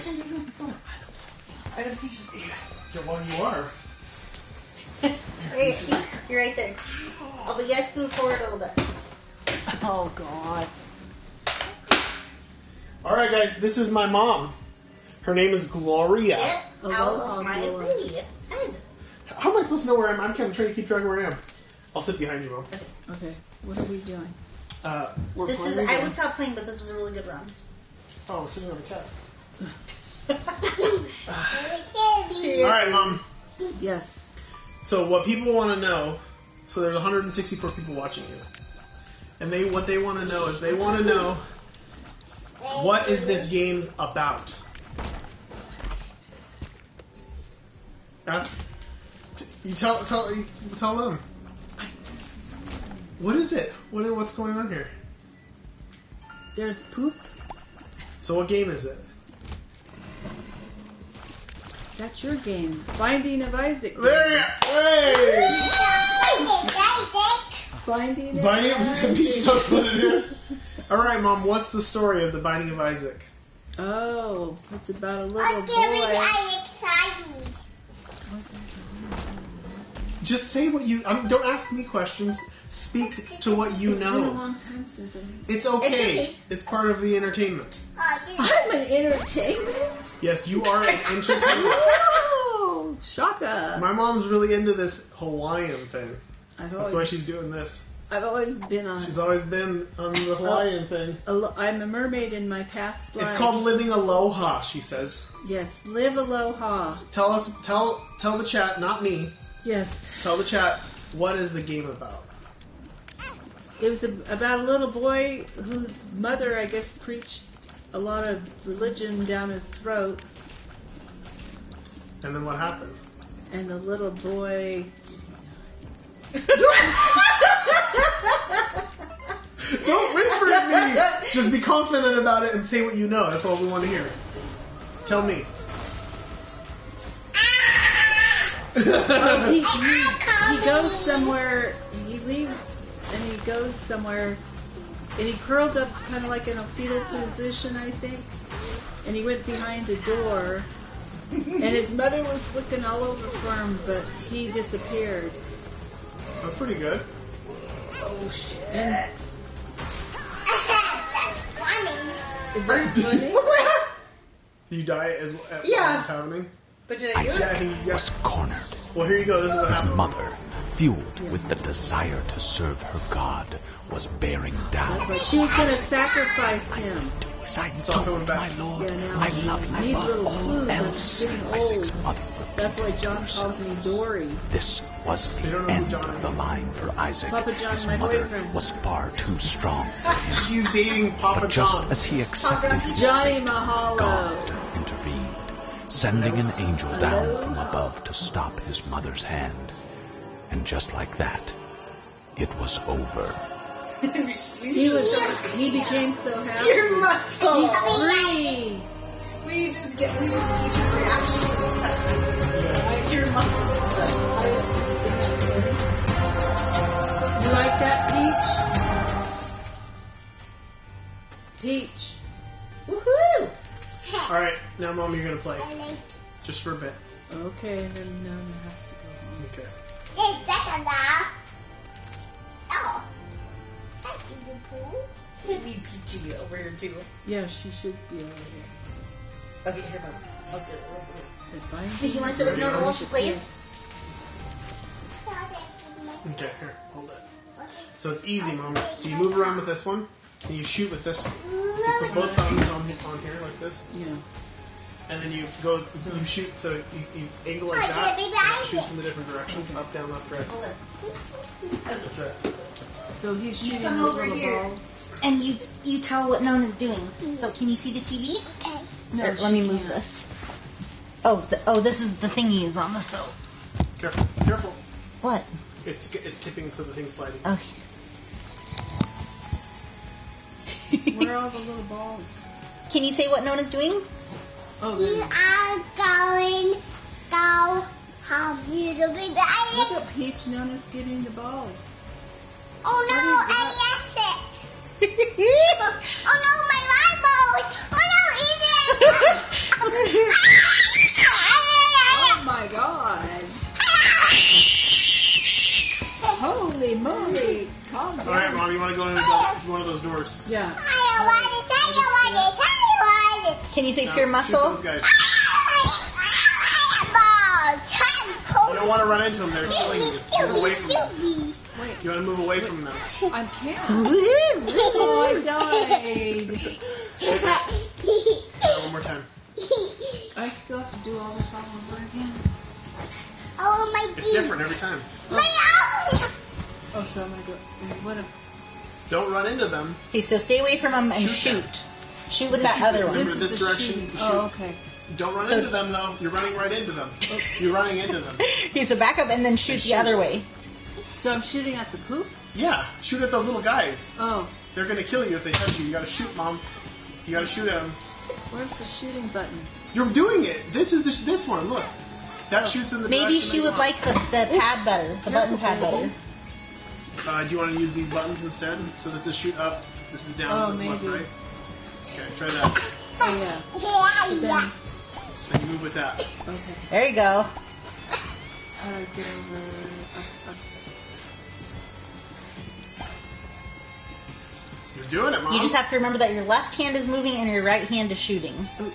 I don't think Yeah, well, you are. You're right there. Oh, but you guys move forward a little bit. Oh, God. All right, guys, this is my mom. Her name is Gloria. Get Aloha, out of my Gloria. way. Head. How am I supposed to know where I am? I'm kind of trying to keep track of where I am. I'll sit behind you, Mom. Okay, what are we doing? We're This is. playing I again. would stop playing, but this is a really good round. Oh, we're sitting on the cat. Candy. All right, Mom. Yes. So what people want to know, so there's 164 people watching you. And what they want to know is they want to know what is this game about? Ask, you tell them. What is it? What's going on here? There's poop. So what game is it? That's your game. Binding of Isaac. There you Hey! Binding of Binding of Isaac. Peach knows what it is. Alright, Mom, what's the story of the Binding of Isaac? Oh, it's about a little I'm giving boy. excited. Just say what you... don't ask me questions. Speak to what you It's been a know. long time since I... It's okay. It's okay. It's part of the entertainment. I'm an entertainment? Yes, you are an entertainment. Oh, shaka. My mom's really into this Hawaiian thing. I've That's why always, she's doing this. I've always been on... She's always been on the Hawaiian thing. I'm a mermaid in my past life. It's called living aloha, she says. Yes, live aloha. Tell the chat, not me. Yes. Tell the chat, what is the game about? It was about a little boy whose mother, I guess, preached a lot of religion down his throat. And then what happened? And the little boy... Don't whisper at me! Just be confident about it and say what you know. That's all we want to hear. Tell me. he goes somewhere, he leaves and he goes somewhere and he curled up kind of like in a fetal position, I think, and he went behind a door and his mother was looking all over for him, but he disappeared. That's pretty good. Oh shit. And is Funny. that funny? You die as Yeah. it's happening? But did I do Yeah, I it? think you was cornered. Well, here you go. This is what His happened. mother, fueled with the desire to serve her God, was bearing down. That's right. She was going to sacrifice him. As I It's all coming told back. my Lord, Yeah, now I love him need above little all clues. I'm else. getting Isaac's old. mother That's why repeated to John herself. calls me Dory. This was They don't the know who end John of is. the line for Isaac. Papa John's His my mother boyfriend. was far too strong for him. She's dating Papa But just John. as he accepted his Johnny fate, Mahalo. God intervened, sending an angel down from above to stop his mother's hand. And just like that, it was over. He became so happy. Your muscle. He's free. We just get Peach's reaction to this text. Your muscle. You like that, Peach? Peach. Woohoo! All right, now, Mom, you're gonna play just for a bit. Okay, and then Nona has to go home. Okay. Is that enough? Oh. That's even cool. We need Peachy over here too. Yeah, she should be over here. Okay, here, Mom. I'll do it. The binding Do you want to sit with Nona while she plays? Okay, here, hold it. So it's easy, Mom. So you move around with this one, and you shoot with this one. So you put both thumbs on here like this, Yeah. and then you shoot, so you angle like that, and it shoots in the different directions, up, down, left, right. Hold it. That's it. So he's shooting come those over little here. balls. And you tell what Nona's doing. So can you see the TV? Okay. No, Here, let me she move can't. this. This is the thingy is on this though. Careful, careful. What? It's tipping, so the thing's sliding. Okay. Where are all the little balls? Can you say what Nona's doing? Oh, You there. are going go home. You will be Look dying. at Peach. Nona's getting the balls. Oh no, I lost it. Oh no, my eyeballs. Oh no, Oh my God! Holy moly! Calm down. All right, Mom, you want to go into one of those doors? Yeah. I want it. Can you say Now, pure shoot muscle? those guys. You You don't want to run into them. They're killing you. Move away from them. Wait, You want to move away from them. I can't. Oh, I died. One more time. I still have to do all this all over again. Oh my It's different every time. My arm! Oh, so I'm gonna go. What if? Don't run into them. Okay, so stay away from them and Shoot shoot. them. Shoot with that other one. Remember this is the direction. shooting. Shoot. Oh, okay. Don't run So- into them though. You're running right into them. You're running into them. Okay, so back up and then shoot the other way. So I'm shooting at the poop? Yeah, shoot at those little guys. Oh, They're gonna kill you if they touch you. You gotta shoot, Mom. You gotta shoot at them. where's the shooting button? You're doing it. This is this one. Look, that shoots in the Maybe direction she that you would want. like the pad better, the button pad better. Do you want to use these buttons instead? So this is shoot up. This is down. Oh, this is left, maybe. right. Okay, try that. Oh, yeah. But then, So you move with that. okay. There you go. How do I get over? You're doing it, Mom. You just have to remember that your left hand is moving and your right hand is shooting. Oh,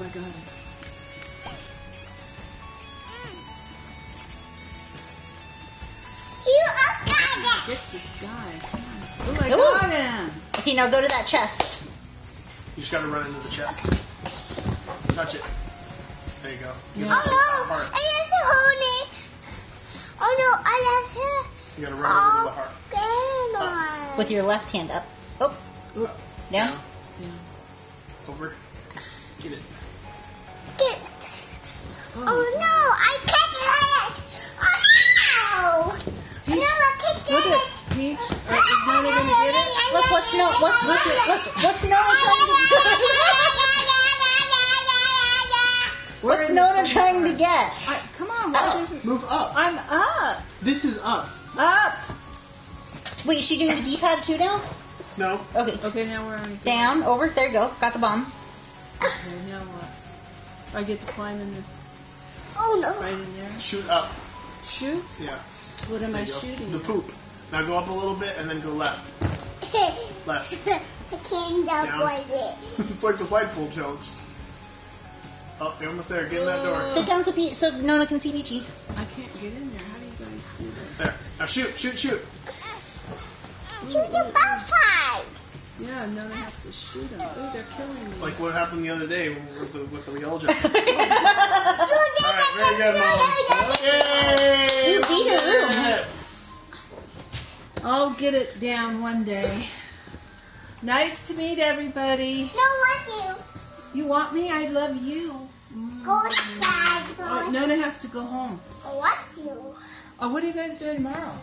I got it. You are got Get this guy. Come on. Oh, I Ooh. got him. Okay, now go to that chest. You just gotta run into the chest. Touch it. There you go. Give Yeah. it the Oh no! heart. I just hold it. Oh no! I just. You gotta run over to the heart. Come on. With your left hand up. Oh, Oop. down. Yeah. Over. Get it. Get. Oh no! I kicked it. Oh no! Peach, No, I kicked look it. at Peach. Is Nona gonna get it? Look, what's Nona trying to Where What's in Nona the trying to heart? get? Come on, why Up. doesn't? Move up. I'm up. This is up. Up. Wait, is she doing the D-pad too now? No. Okay. Okay, now where are we? Down, over, there you go. Got the bomb. Okay, now what? I get to climb in this Oh no! right in there. Shoot up. Shoot. Yeah. What am There I you go. shooting? The at? poop. Now go up a little bit and then go left. Left. I can't avoid it. It's like the blindfold challenge. Oh, you're almost there. Get in that door. Sit down so Nona can see Peachy. I can't get in there. How do you guys do this? There. Now shoot, shoot, shoot. Shoot the bonfire. Yeah, Nona has to shoot them. Oh, they're killing me. It's like what happened the other day with the yellow jacket. You did Alright, very good, Mom. Yay! You beat her. I'll get it down one day. Nice to meet everybody. No, what You want me? I love you. you? Go outside. Oh, Nona has to go home. What you? Oh, what are you guys doing tomorrow?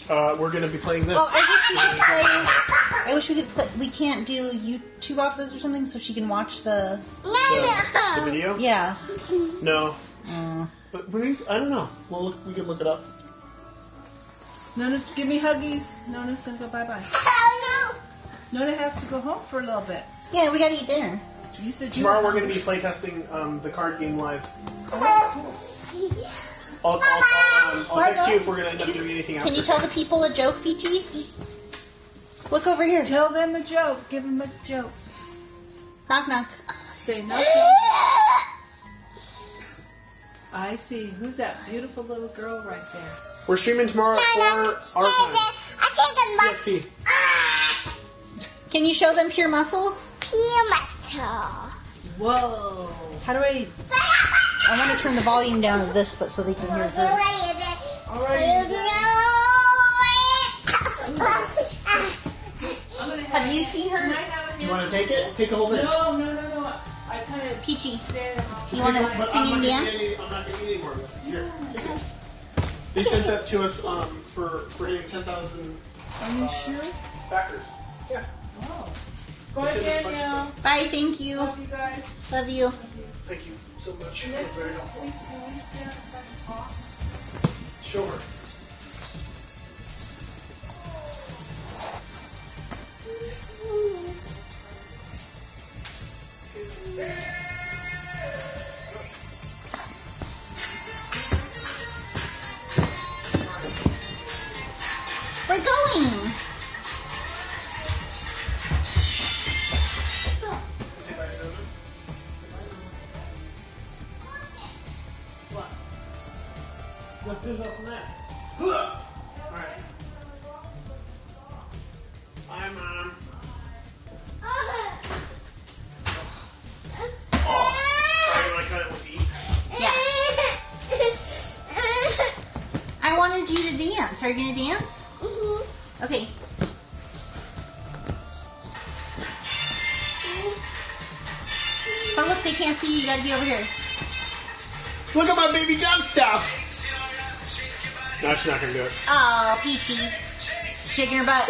We're gonna be playing this. Oh, I wish we could play. We can't do YouTube off this or something, so she can watch the. The video? Yeah. No. Mm. But I don't know. We can look it up. Nona's, give me huggies. Nona's gonna go bye-bye. Oh Nona has to go home for a little bit. Yeah, we gotta eat dinner. You said you Tomorrow were we're gonna be playtesting the card game live. no! I'll text you if we're gonna end up doing anything after. Can you tell the people a joke, Peachy? Look over here. Tell them a joke. Give them a joke. Knock knock. Say knock knock. I see. Who's that beautiful little girl right there? We're streaming tomorrow at 4 our time. I think PST. Can you show them pure muscle? pure muscle. Whoa. How do I? I want to turn the volume down of this, but so they can hear her. All right. Have you seen her? Do you want to take it? Take a whole bit. No. I kind of Peachy, stand you want to But sing I'm and not dance? I'm not gonna eat anymore. Here, take it. They sent that to us for hitting 10,000 Are you sure? backers. Yeah. Oh. Go They sent us a ahead bunch of now. stuff. Bye, thank you. Love you guys. Love you. Thank you so much. And That was next very week, helpful. we stand up and talk. Sure. We're going. Say bye to Nona. Lift this up from that. Alright. Hi, Mom. Oh, you want to cut it with ease? Yeah. I wanted you to dance. Are you going to dance? Mm-hmm. Okay. But look, they can't see you. You got to be over here. Look at my baby dog stuff. No, she's not going to do it. Oh, Peachy. Shaking her butt.